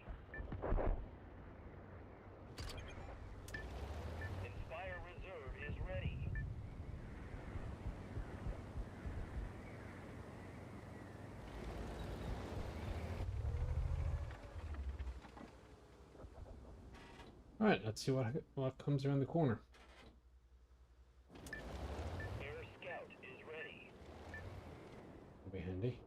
Inspire Reserve is ready. All right, let's see what comes around the corner. Air Scout is ready. That'll be handy.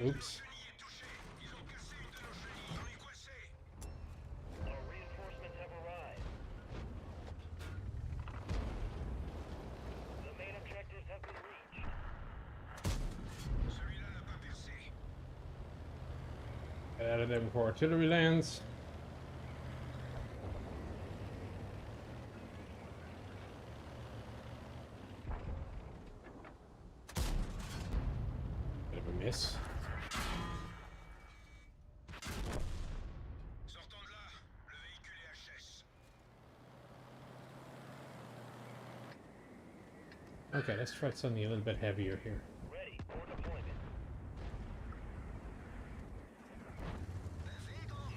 Oops. Our reinforcements have arrived. The main objectives have been reached. Celui-là n'a pas percé. Get out of there before artillery lands. this. Sortons de là. Le véhicule est HS. Okay, let's try something a little bit heavier here. Ready for deployment. Bewegung.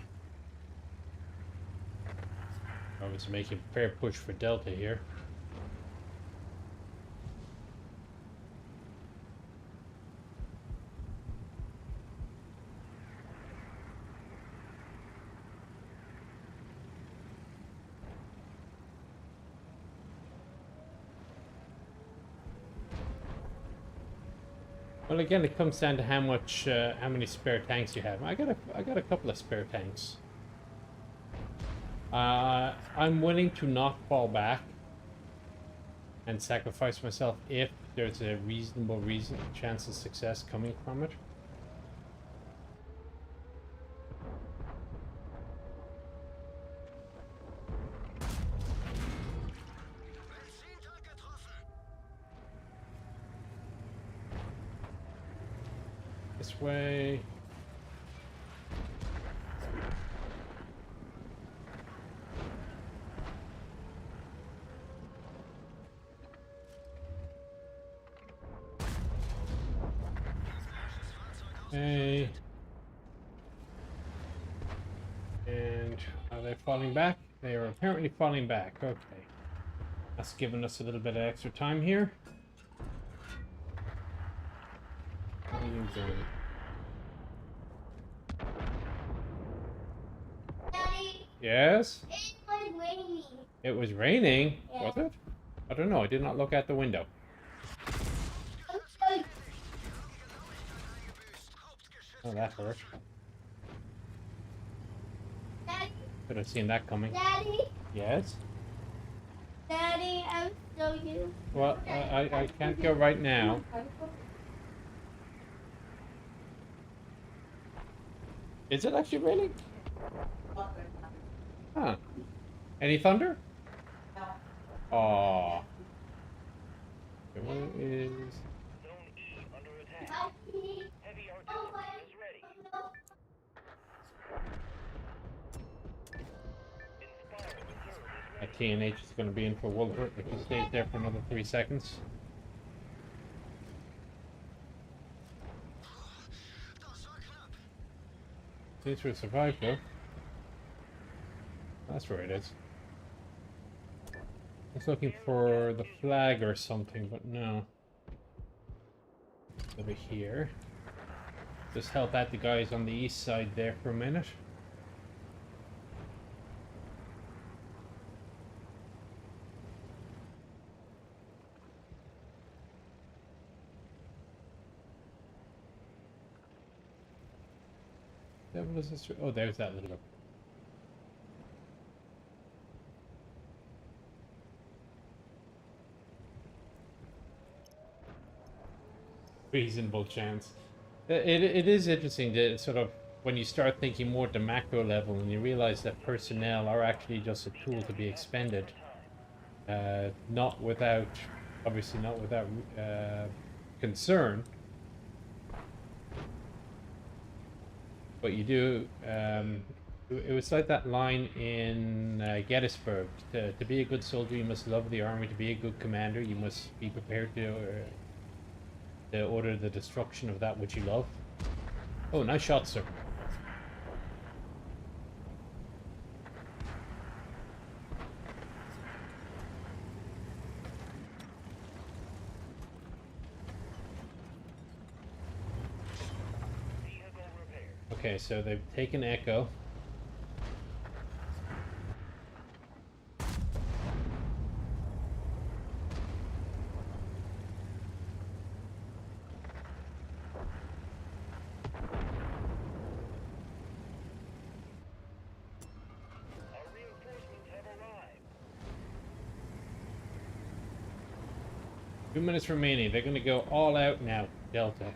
I was making a fair push for Delta here. Well, again, it comes down to how many spare tanks you have. I got a couple of spare tanks. I'm willing to not fall back and sacrifice myself if there's a reasonable chance of success coming from it. Benzintank getroffen. This way. Okay. And are they falling back? They are apparently falling back. Okay. That's giving us a little bit of extra time here. What are you doing? Daddy, Yes? it was raining. It was raining? Yeah. Was it? I don't know. I did not look out the window. I'm so Oh, that hurt. Daddy, Should have seen that coming. Daddy, Yes? Daddy, I'm so you. Well, I can't go right now. Is it actually raining? Huh. Any thunder? Aw. Okay, where is... Zone E under attack. Daddy, Heavy oh artillery is ready. Inspire reserve is My ready. TNH is going to be in for Wolfert if he stays there for another 3 seconds. Das war knapp. Seems to have survived though. That's where it is. I was looking for the flag or something, but no. Over here. Just help out the guys on the east side there for a minute. What is this? Oh, there's that little. Reasonable chance. It is interesting to sort of when you start thinking more at the macro level and you realize that personnel are actually just a tool to be expended, not without, obviously not without concern. But you do. It was like that line in Gettysburg. To be a good soldier, you must love the army. To be a good commander, you must be prepared to order the destruction of that which you love. Oh, nice shot, sir. Vehicle repaired. Okay, so they've taken Echo. Our reinforcements have arrived. 2 minutes remaining. They're going to go all out now, Delta.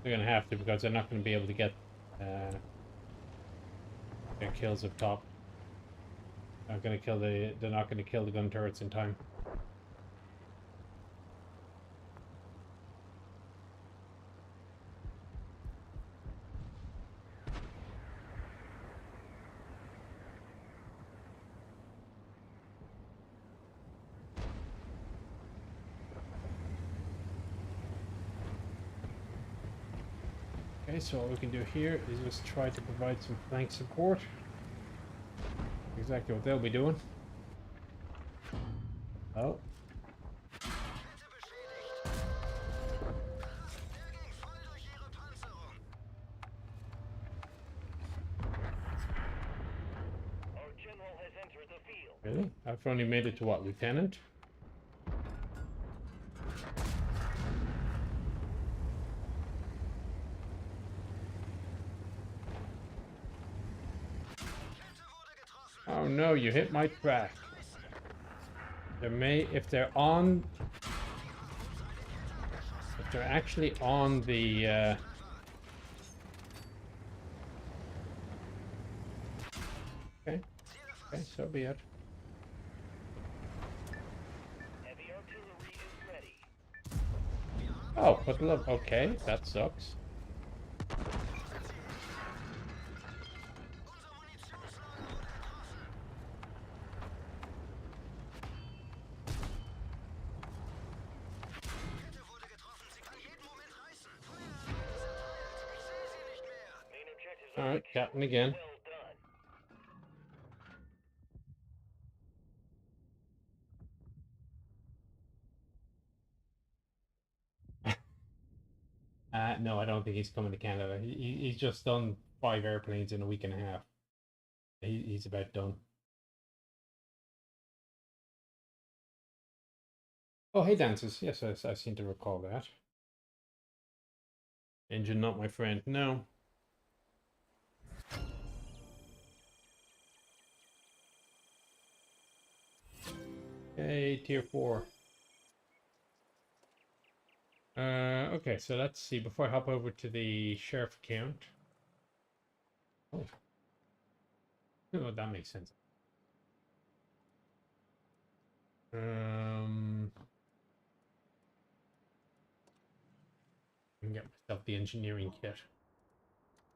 They're going to have to because they're not going to be able to get their kills up top. Not gonna kill the. They're not gonna kill the gun turrets in time. Okay, so what we can do here is just try to provide some flank support. Exactly what they'll be doing. Oh, Kette beschädigt. Der ging voll durch ihre Panzerung. Our general has entered the field. really? I've only made it to what, Lieutenant? Kette wurde getroffen. Oh no, you hit my track. There may, if they're on, if they're actually on the, okay, okay, so be it. Heavy artillery is ready. Oh, but look, okay, that sucks. Unser Munitionslager wurde getroffen. Kette wurde getroffen. Sie kann jeden Moment reißen. Feueralarm ist erteilt. Ich sehe sie nicht mehr. Main objectives All are right, secure. Captain again. Well done. No, I don't think he's coming to Canada. He's just done 5 airplanes in a week and a half. He's about done. Oh, hey, dancers. Yes, I seem to recall that. Engine, not my friend. No. Okay, tier 4. Okay, so let's see. Before I hop over to the sheriff account. Oh, that makes sense. I can get myself the engineering kit.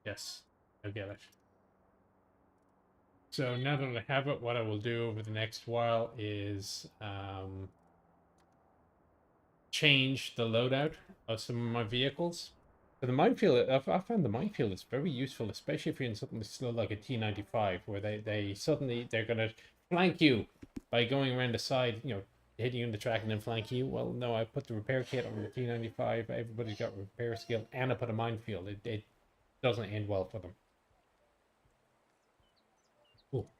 Yes, I'll get it. So now that I have it, what I will do over the next while is change the loadout of some of my vehicles. So the minefield, I found the minefield is very useful, especially if you're in something slow like a T-95, where they suddenly they're gonna flank you by going around the side, you know, hitting you in the track and then flank you. Well, no, I put the repair kit on the T-95. Everybody's got repair skill, and I put a minefield. It doesn't end well for them. Cool.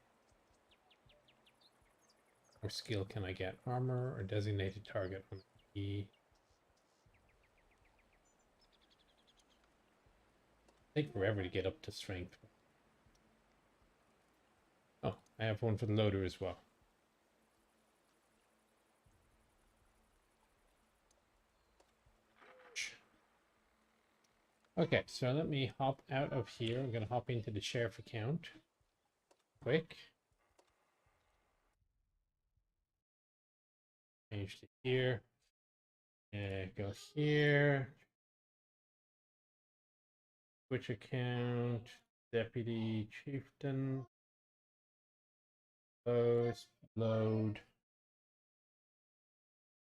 What skill can I get? Armor or designated target on E. Take forever to get up to strength. Oh, I have one for the loader as well. Okay, so let me hop out of here. I'm going to hop into the sheriff account. Quick. Change to here. Go here. Switch account. Deputy chieftain. Close. Load.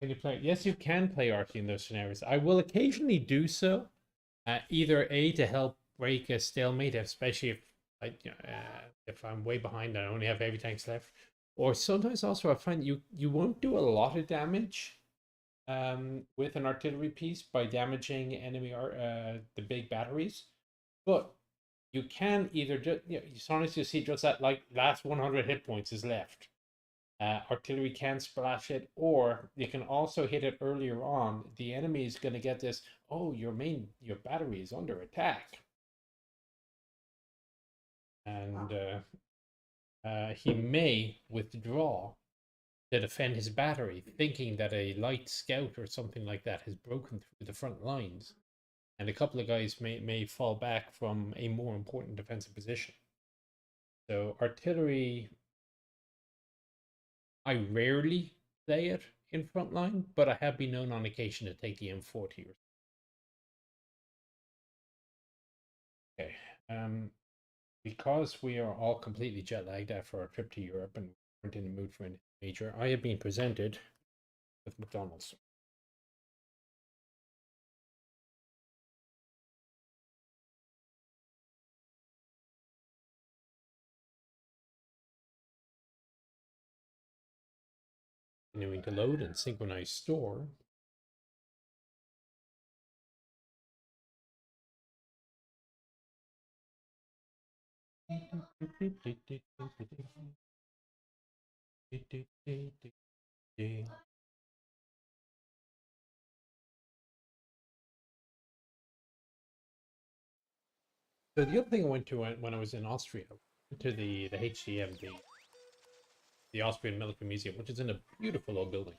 Can you play? Yes, you can play RT in those scenarios. I will occasionally do so. Either A, to help break a stalemate, especially if I'm way behind and I only have heavy tanks left. Or sometimes also I find you won't do a lot of damage with an artillery piece by damaging enemy the big batteries. But you can either just, you know, sometimes you see just that like last 100 hit points is left. Artillery can splash it, or you can also hit it earlier on. The enemy is going to get this, oh, your battery is under attack. And he may withdraw to defend his battery, thinking that a light scout or something like that has broken through the front lines. And a couple of guys may fall back from a more important defensive position. So artillery I rarely play it in Frontline, but I have been known on occasion to take the M40. Okay. Because we are all completely jet lagged after our trip to Europe and weren't in the mood for anything major, I have been presented with McDonald's. Continuing to load and synchronize store. So the other thing I went to when I was in Austria, went to the HDM, the Austrian Military Museum, which is in a beautiful old building.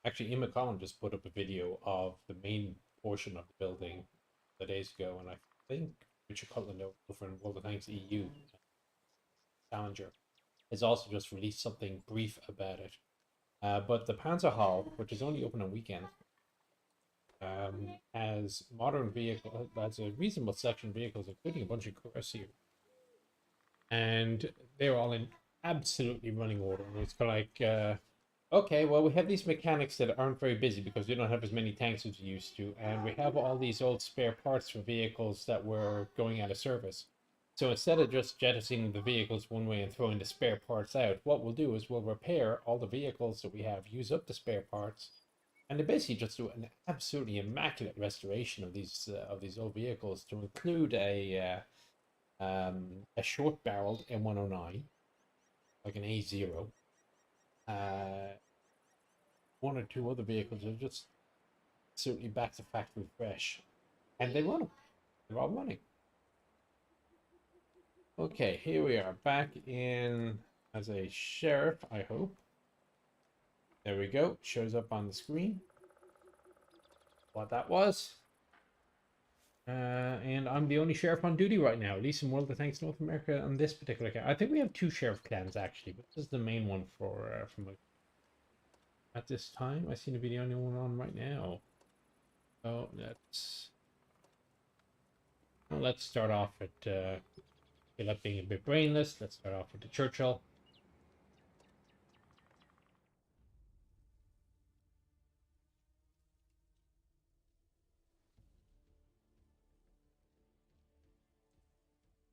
Actually, Emma Collin just put up a video of the main portion of the building the days ago, and I think Richard Cutland over in World of Tanks EU Challenger has also just released something brief about it. But the Panzer Hall, which is only open on weekends, has modern vehicle, has a reasonable selection of vehicles, including a bunch of Cuirassiers, and they're all in absolutely running order. And it's kind of like, okay, well, we have these mechanics that aren't very busy because we don't have as many tanks as we used to, and we have all these old spare parts for vehicles that were going out of service. So instead of just jettisoning the vehicles one way and throwing the spare parts out, what we'll do is we'll repair all the vehicles that we have, use up the spare parts, and they basically just do an absolutely immaculate restoration of these old vehicles to include a short-barreled M109, like an A0. One or two other vehicles are just absolutely back to factory fresh, and they run them. They're all running. Okay, here we are back in as a sheriff, I hope. There we go. Shows up on the screen what that was. And I'm the only sheriff on duty right now, at least in World of Tanks North America on this particular account. I think we have two sheriff clans actually, but this is the main one for from at this time. I seem to be the only one on right now. Oh, let's start off at without being a bit brainless. Let's start off with the Churchill.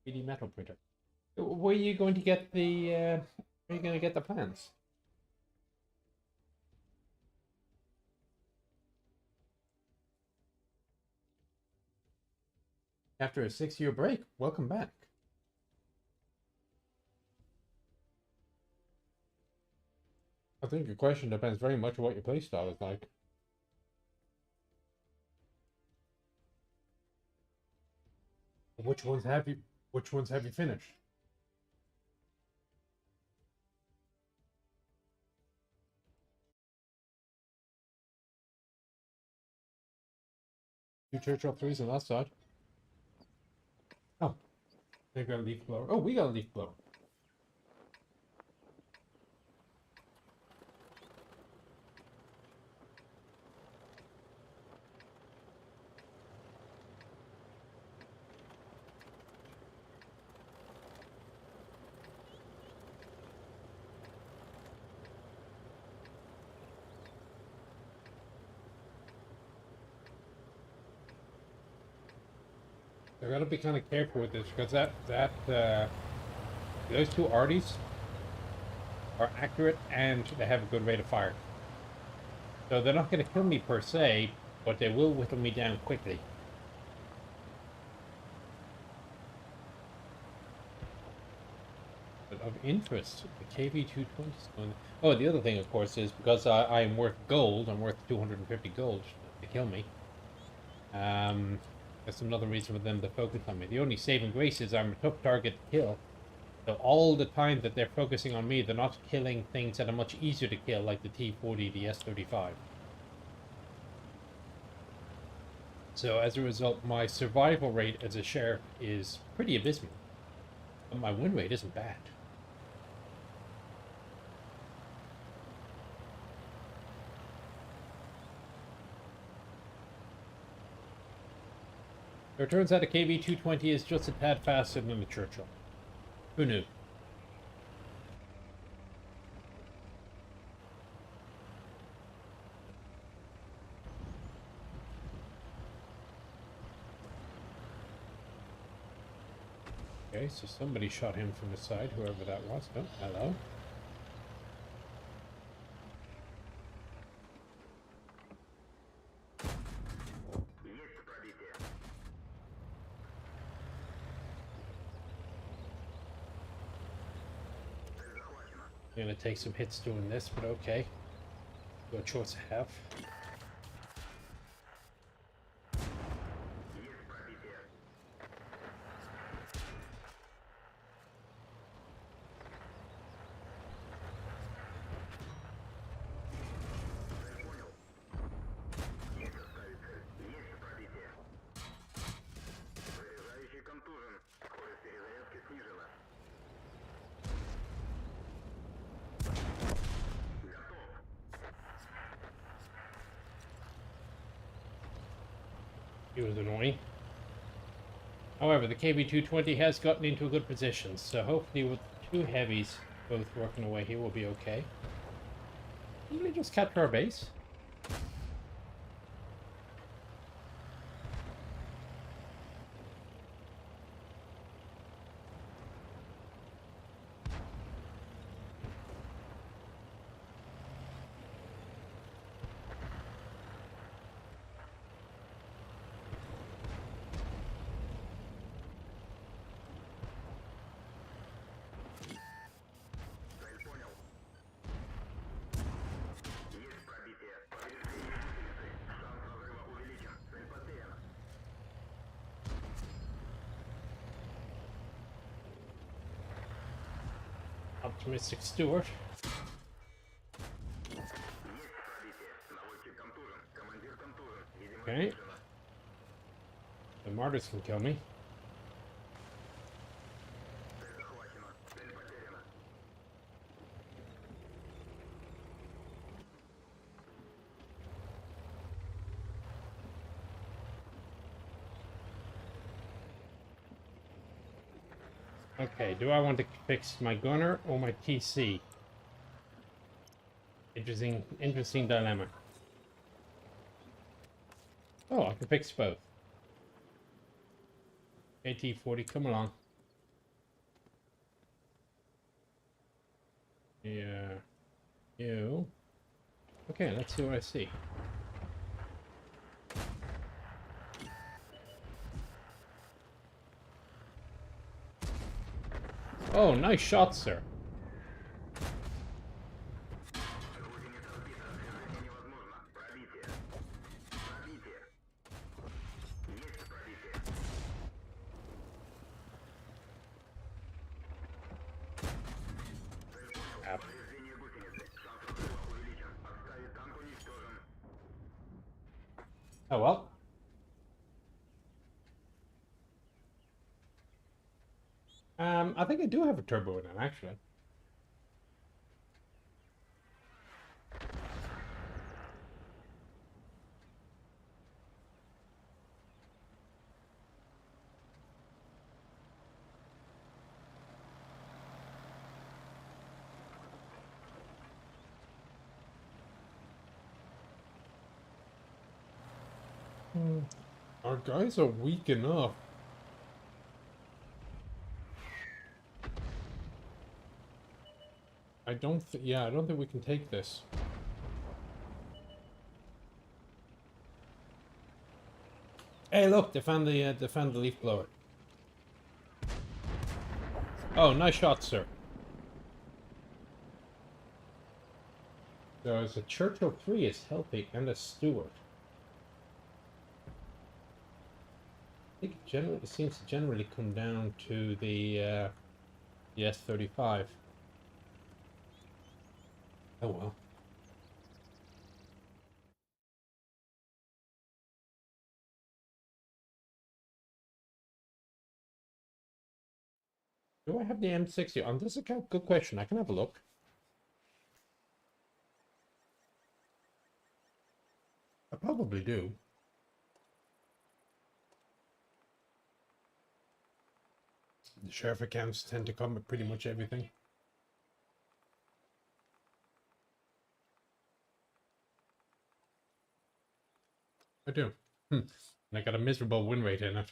PD metal printer. Where are you going to get the? Where are you going to get the plans? After a 6-year break, welcome back. I think your question depends very much on what your playstyle is like. Which ones have you finished? Two Churchill 3s on that side. Oh, they got a leaf blower. Oh, we got a leaf blower. I gotta be kind of careful with this because those two arties are accurate and they have a good rate of fire. So they're not going to kill me per se, but they will whittle me down quickly. But of interest, the KV-220 is going. Oh, the other thing, of course, is because I am worth gold. I'm worth 250 gold to kill me. That's another reason for them to focus on me. The only saving grace is I'm a tough target to kill. So all the time that they're focusing on me, they're not killing things that are much easier to kill, like the T-40, the S-35. So as a result, my survival rate as a sheriff is pretty abysmal. But my win rate isn't bad. So it turns out a KV-220 is just a tad faster than the Churchill. Who knew? Okay, so somebody shot him from the side, whoever that was. Oh, hello. I'm gonna take some hits doing this, but okay. No choice I have. Заряжающий контужен. Скорость перезарядки снижена. Готов. He was annoying. However, the KV-220 has gotten into a good position, so hopefully with two heavies both working away here, we'll be okay. Didn't we just capture our base? Цель понял. Есть пробитие. Повреждение гусеницы. Шанс разрыва увеличен. Цель потеряна. Optimistic Stewart. Есть пробитие. Наводчик контужен. Командир контужен. Видимо, Okay. снижена. The martyrs can kill me. Цель захвачена. Цель потеряна. Okay, do I want to fix my gunner or my TC? Interesting dilemma. Oh, I can fix both. AT-40, come along. Yeah. You. Okay, let's see what I see. Oh, nice shot, sir. Гусеница сбита. Движение невозможно. Пробитие. Пробитие. Есть пробитие. Цель понял. Ап. Повреждение гусеницы. Шанс разрыва увеличен. Отставить танк уничтожен. Oh well. I think I do have a turbo in it, actually. Our guys are weak enough. I don't think we can take this. Hey, look, they found the leaf blower. Oh, nice shot, sir. There's a Churchill 3 is healthy and a Stewart. I think it seems to generally come down to the S-35. Oh well. Do I have the M60 on this account? Good question. I can have a look. I probably do. The sheriff accounts tend to come with pretty much everything. I do. And I got a miserable win rate in it.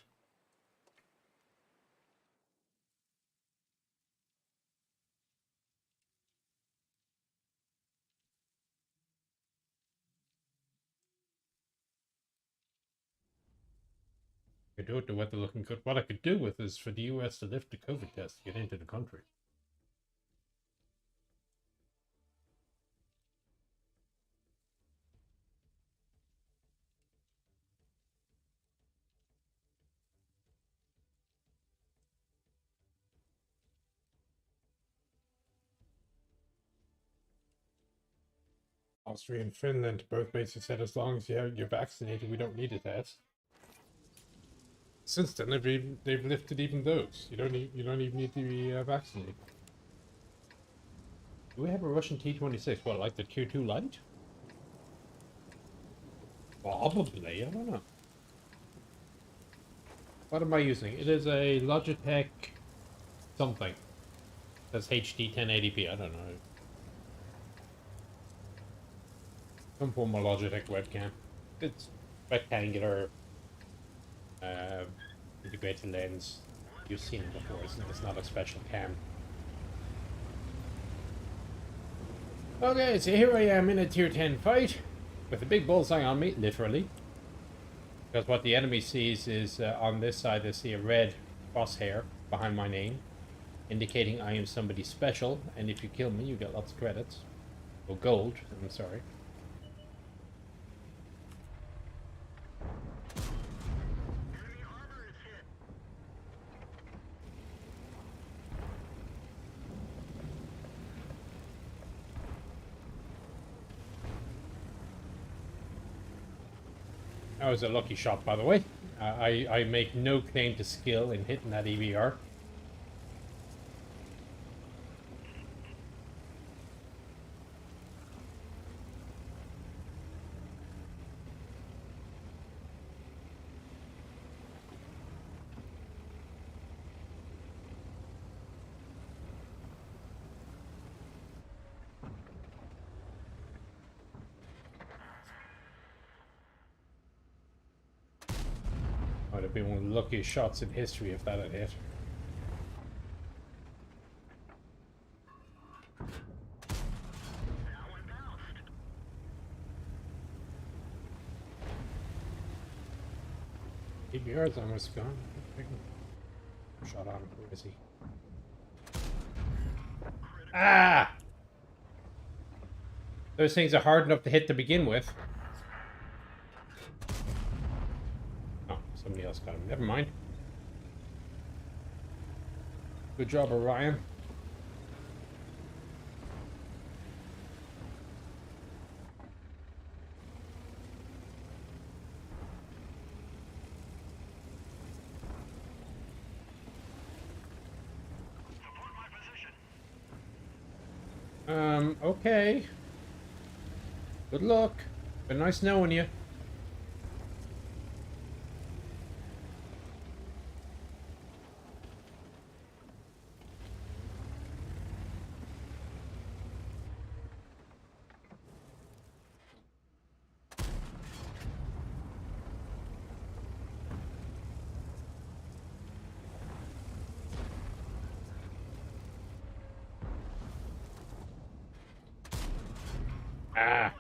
I do it, the weather looking good. What I could do with is for the US to lift the COVID test to get into the country. Austria and Finland both basically said as long as you're vaccinated, we don't need a test. Since then, they've lifted even those. You don't even need to be vaccinated. Do we have a Russian T-26? What, like the Tier 2 Light? Probably, I don't know. What am I using? It is a Logitech something. That's HD 1080p, I don't know. Some form of Logitech webcam. It's rectangular, integrated lens. You've seen it before, it's not a special cam. Okay, so here I am in a tier 10 fight with a big bullseye on me, literally. Because what the enemy sees is on this side they see a red crosshair behind my name, indicating I am somebody special, and if you kill me you get lots of credits. Or gold, I'm sorry. That was a lucky shot, by the way. I make no claim to skill in hitting that EBR. Might have been one of the luckiest shots in history if that had hit. EBR's almost gone. Shot on him. Where is he? Ah! Those things are hard enough to hit to begin with. Oh, somebody else got him. Never mind. Good job, Orion. Okay. Good luck. Been nice knowing you. Ah.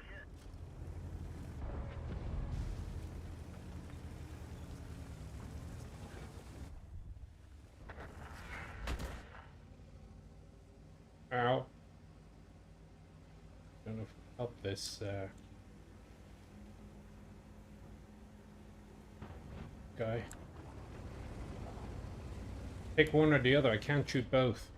Ow. Don't know if I help this guy. Pick one or the other. I can't shoot both.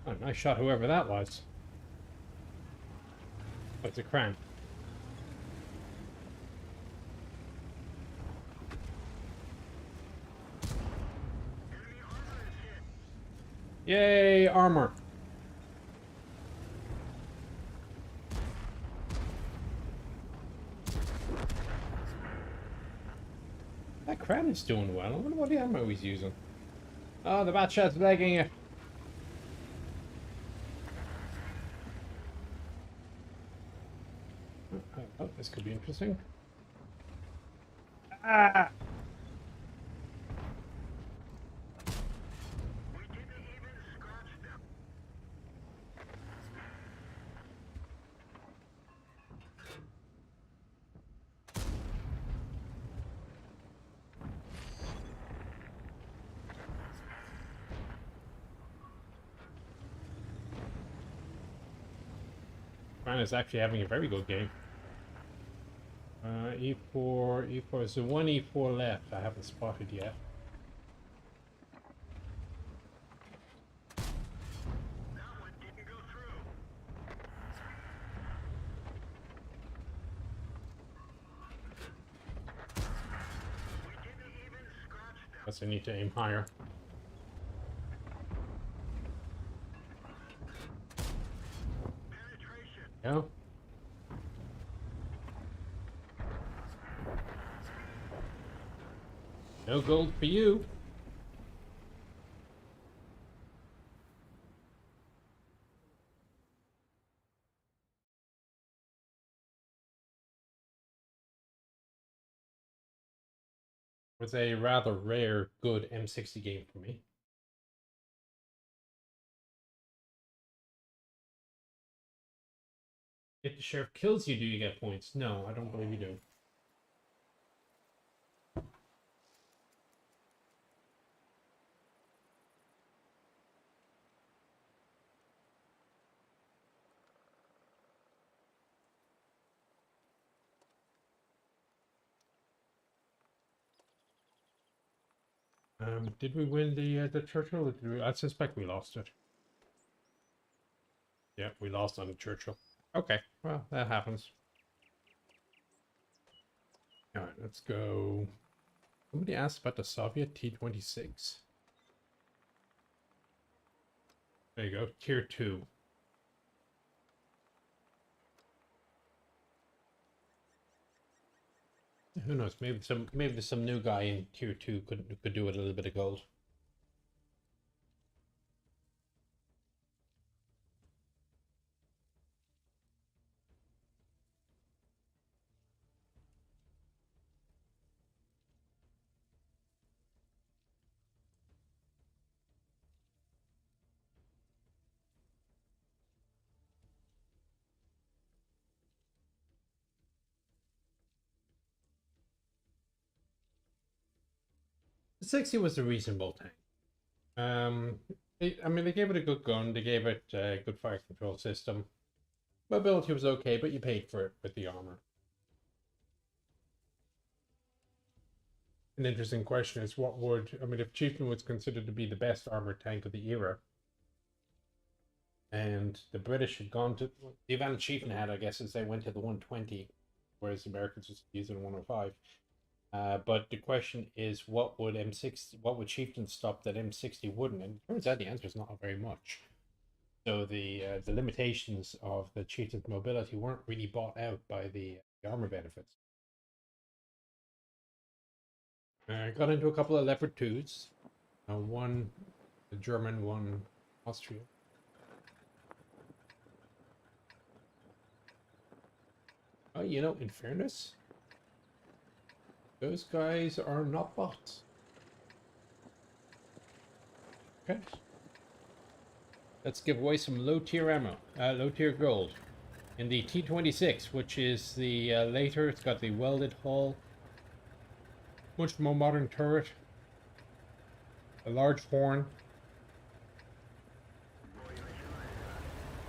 Oh, nice shot, whoever that was. Oh, it's a cran. Yay, armor. That Kran is doing well. I wonder what ammo he's using. Oh, the bat shot's lagging you. Oh, this could be interesting. Ah! Kran is actually having a very good game. E4, E4. So one E4 left. I haven't spotted yet. That one didn't go through. We didn't even scratch them. Guess I need to aim higher. Penetration. Yeah. No gold for you. Was a rather rare good M60 game for me. If the sheriff kills you, do you get points? No, I don't believe you do. Did we win the Churchill? Or did we, I suspect we lost it. Yeah, we lost on the Churchill. Okay, well, that happens. Alright, let's go. Somebody asked about the Soviet T-26. There you go, Tier 2. Who knows? Maybe there's some new guy in Tier 2 could do with a little bit of gold. The 60 was a reasonable tank. I mean, they gave it a good gun. They gave it a good fire control system. Mobility was okay, but you paid for it with the armor. An interesting question is what would, I mean, if Chieftain was considered to be the best armored tank of the era, and the British had gone to, the advantage Chieftain had, I guess, is they went to the 120, whereas the Americans was using 105. But the question is, what would Chieftain stop that M60 wouldn't? And it turns out the answer is not very much. So the limitations of the Chieftain's mobility weren't really bought out by the armor benefits. I got into a couple of Leopard 2s. One German, one Austria. Oh, you know, in fairness, those guys are not bots. Okay. Let's give away some low tier ammo, low tier gold. In the T-26, which is the later, it's got the welded hull, much more modern turret, a large horn.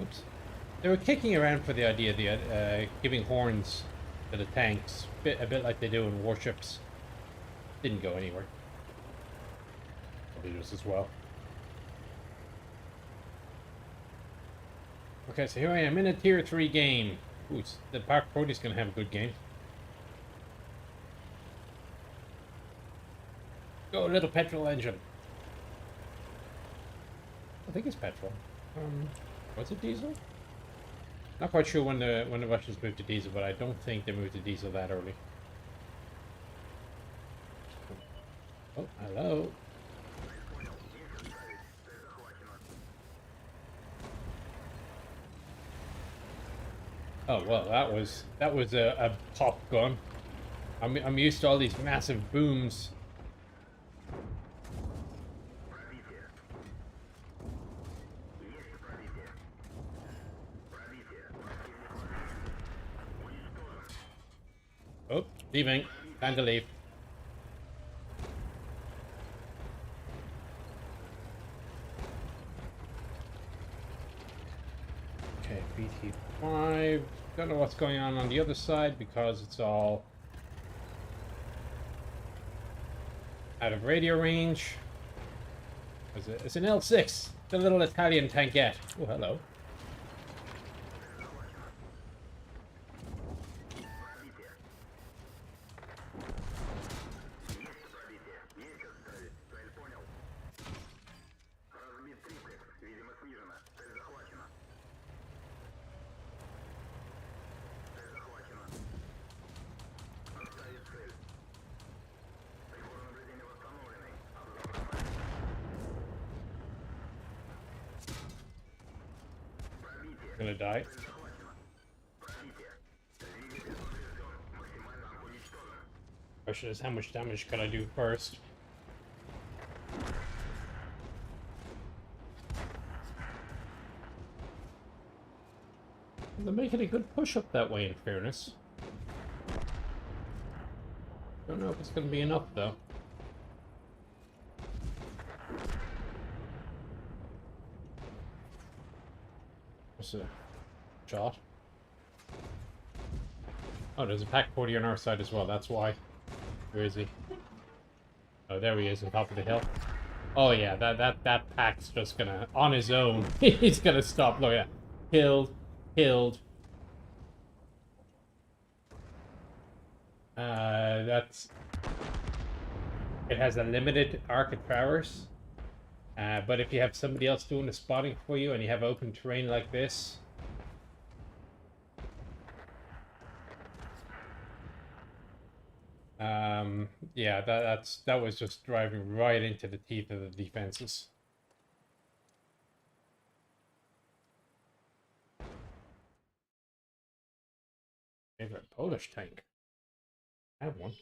Oops. They were kicking around for the idea of giving horns to the tanks, a bit like they do in warships. Didn't go anywhere. Probably just as well. Okay, so here I am in a tier 3 game. Ooh, the Park Proteus gonna have a good game. Go, little petrol engine. think it's petrol. Was it diesel? Not quite sure when the Russians moved to diesel, but I don't think they moved to diesel that early. Oh, hello. Oh well, that was a pop gun. I'm used to all these massive booms. Oh, leaving. Time to leave. Okay, BT5. Don't know what's going on the other side because it's all out of radio range. It's an L6, the little Italian tankette. Oh, hello. Gonna die. Question is, how much damage can I do first? They're making a good push up that way, in fairness. Don't know if it's gonna be enough, though. What's a shot? Oh, there's a pack 40 on our side as well, that's why. Where is he? Oh, there he is on top of the hill. Oh yeah, that pack's just gonna, on his own, he's gonna stop. Look at that. Killed. That's... It has a limited arc of traverse. But if you have somebody else doing the spotting for you and you have open terrain like this... yeah, that was just driving right into the teeth of the defenses. Favorite Polish tank. I have one.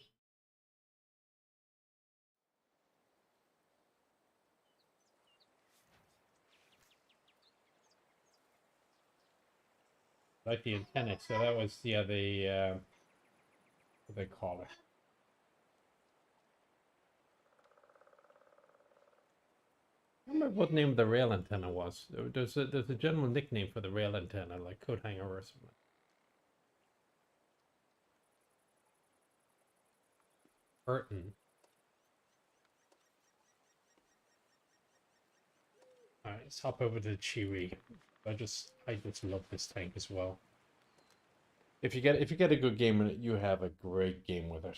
Like the antenna, so that was, yeah, the, what do they call it? I don't remember what the name of the rail antenna was. There's a general nickname for the rail antenna, like coat hanger or something. Burton. Alright, let's hop over to the Chiwi. I just love this tank as well. If you get a good game in it, you have a great game with it.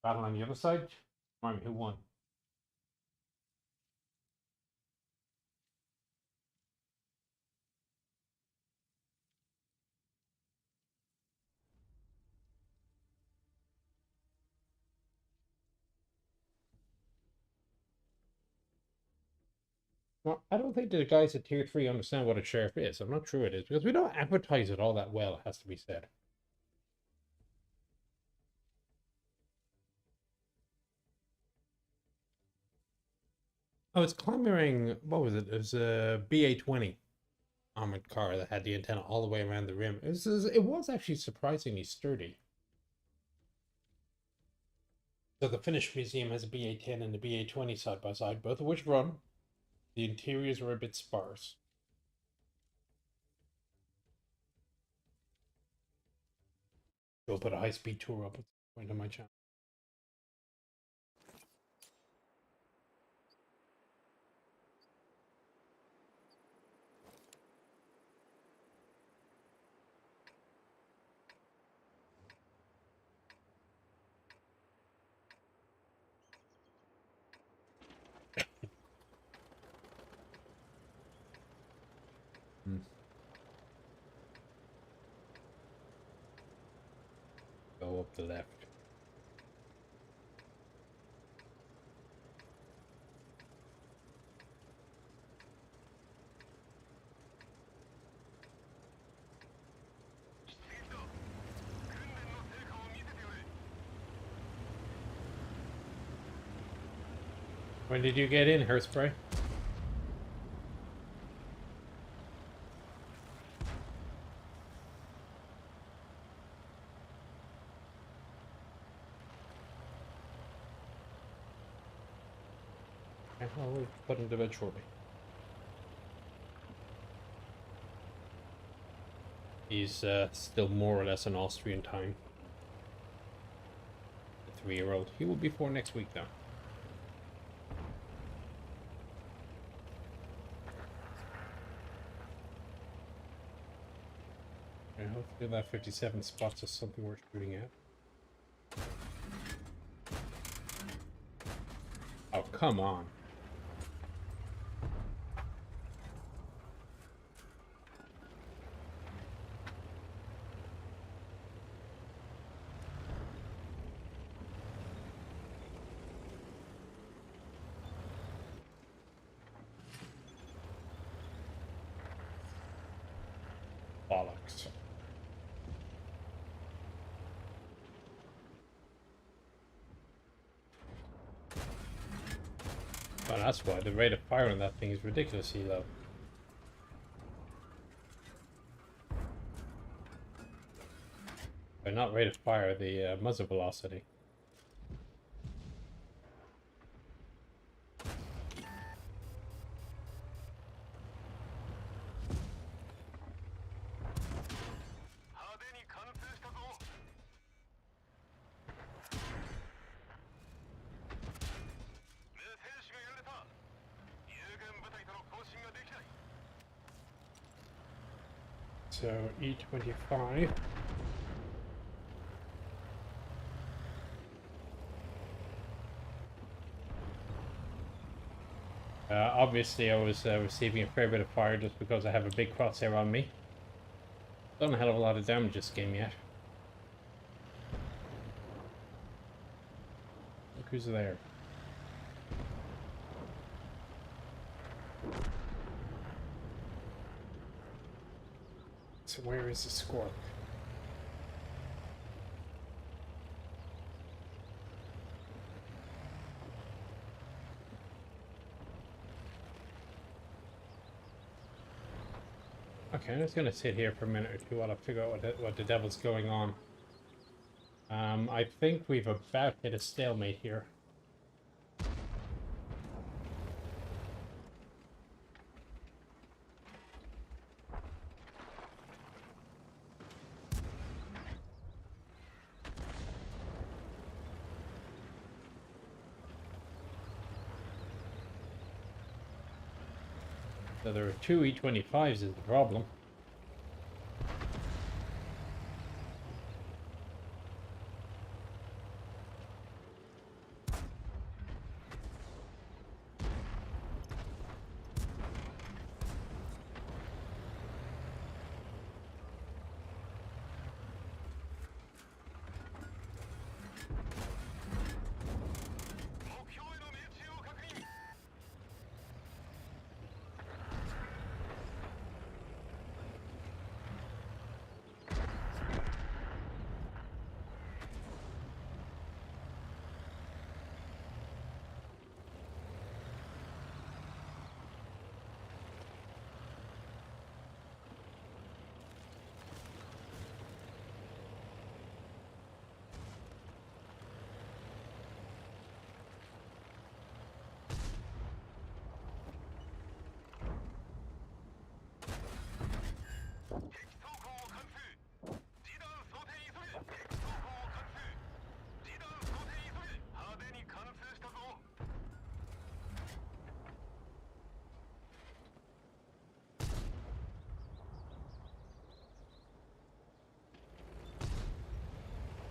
Battle on the other side. Remind me who won. Well, I don't think the guys at Tier 3 understand what a sheriff is. I'm not sure it is, because we don't advertise it all that well, it has to be said. Oh, it's clamoring. What was it? It was a BA-20 armored car that had the antenna all the way around the rim. It was actually surprisingly sturdy. So the Finnish museum has a BA-10 and a BA-20 side by side, both of which run. The interiors were a bit sparse. We'll put a high-speed tour up at some point on my channel. up the left. When did you get in, Hairspray? Okay, I'll put him to bed shortly. He's still more or less an Austrian time. A 3-year-old. He will be 4 next week, though. And hopefully that 57 spots us something worth shooting at. Oh, come on. Bollocks. Well, that's why the rate of fire on that thing is ridiculously low. But not rate of fire, the muzzle velocity. So E25. Obviously I was receiving a fair bit of fire just because I have a big crosshair on me. Done a hell of a lot of damage this game yet. Look who's there. So where is the squawk? Okay, I'm just gonna sit here for a minute or two while I figure out what the devil's going on. I think we've about hit a stalemate here. So there are 2 E25s is the problem.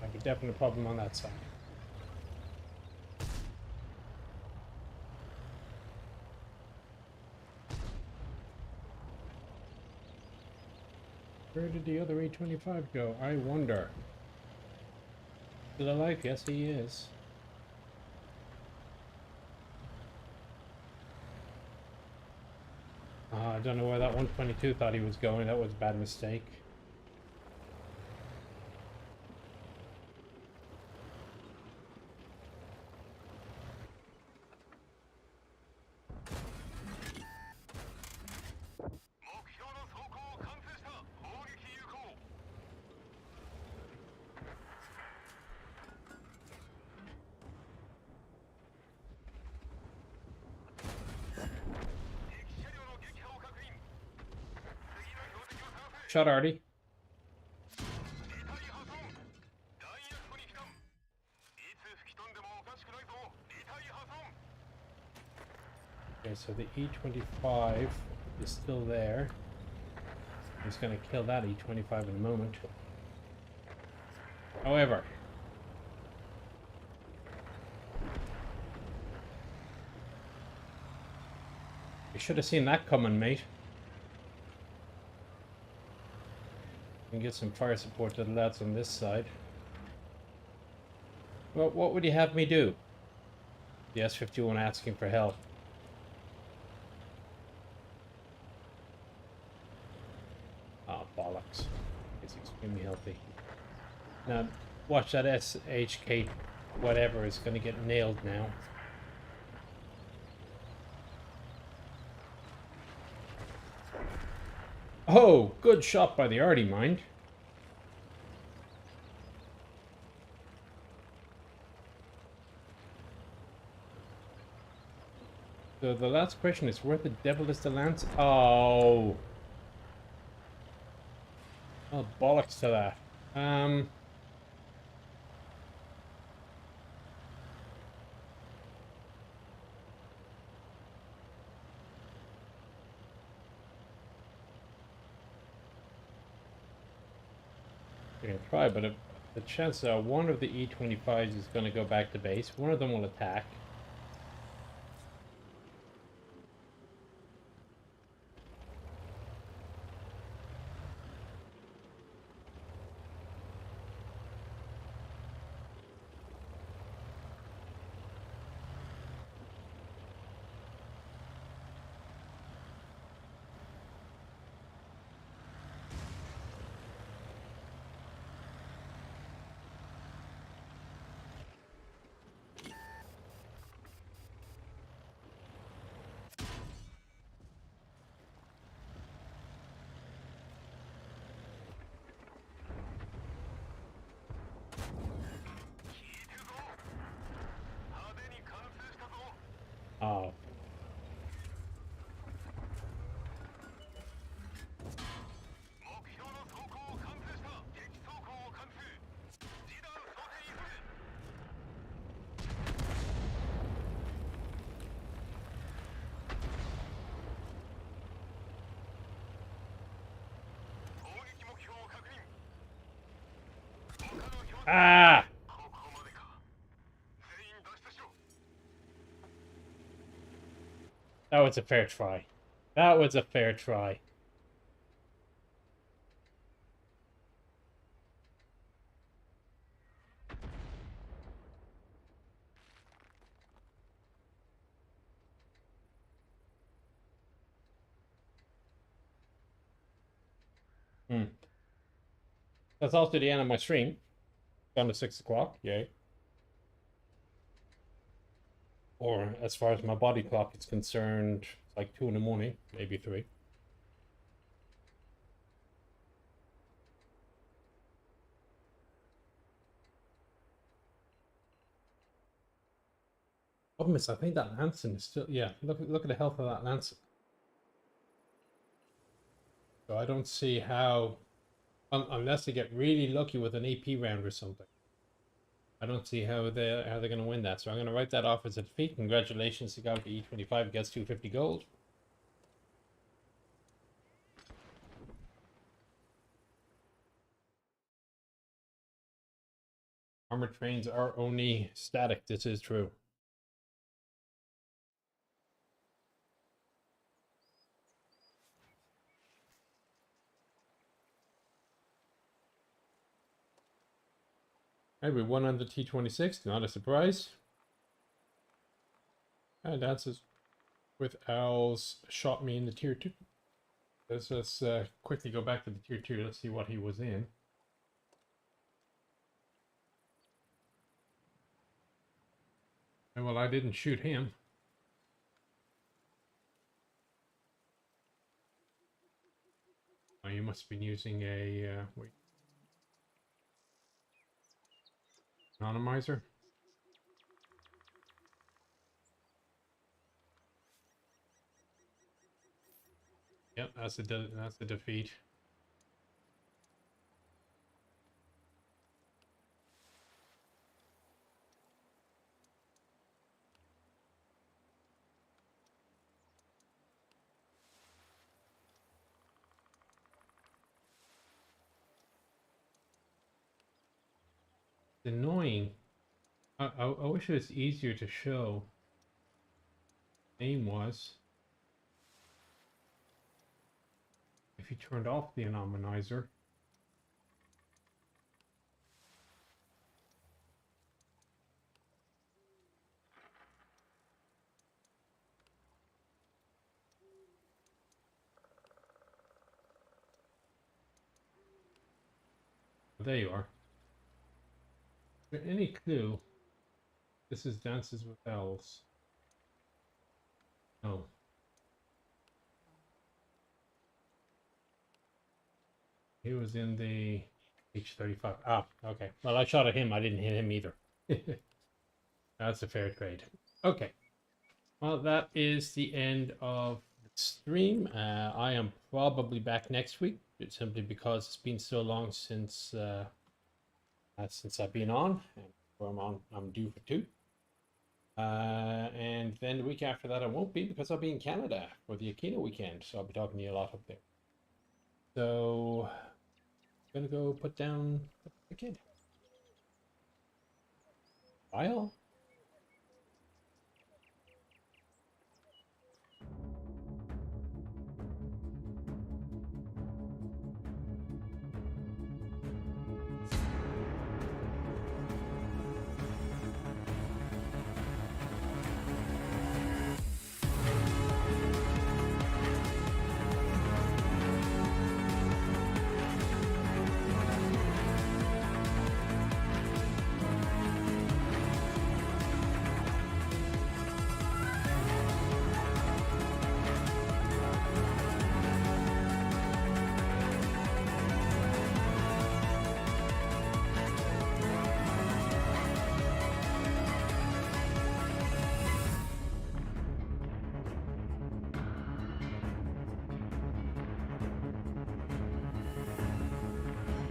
Have a definite problem on that side. Where did the other A25 go? I wonder. Still alive? Yes, he is. I don't know where that 122 thought he was going. That was a bad mistake. Shot Artie. Okay, so the E25 is still there. He's going to kill that E25 in a moment. However, you should have seen that coming, mate. And get some fire support to the lads on this side. Well, what would you have me do? The S-51 asking for help. Oh, bollocks. It's extremely healthy. Now, watch that SHK whatever is going to get nailed now. Oh, good shot by the Artie, mind. So the last question is, where the devil is the lance? Oh. Oh, bollocks to that. You can try, but the chances are one of the E25s is going to go back to base. One of them will attack. Oh. Ah! That was a fair try. That was a fair try. That's also the end of my stream. Down to 6 o'clock, yay. Or as far as my body clock is concerned, it's like 2 in the morning, maybe 3. Problem is, I think that Lanson is still, yeah, look at the health of that Lanson. So I don't see how, unless they get really lucky with an AP round or something, I don't see how they're going to win that. So I'm going to write that off as a defeat. Congratulations to Gauke E25 gets 250 gold. Armored trains are only static. This is true. Hey, we won on the T26, not a surprise. And Dances with Owls shot me in the tier 2. Let's just quickly go back to the tier 2. Let's see what he was in. And well, I didn't shoot him. Oh, you must have been using a wait, anonymizer. Yep, that's a defeat. It's annoying. I wish it was easier to show. Aim was if you turned off the anonymizer. There you are. For any clue, this is Dances with Owls. Oh. He was in the H-35. Ah, okay. Well, I shot at him. I didn't hit him either. That's a fair trade. Okay. Well, that is the end of the stream. I am probably back next week, simply because it's been so long since I've been on. And I'm due for 2. And then the week after that I won't be, because I'll be in Canada for the Aquino weekend. So I'll be talking to you a lot up there. So I'm gonna go put down the kid. Bye all.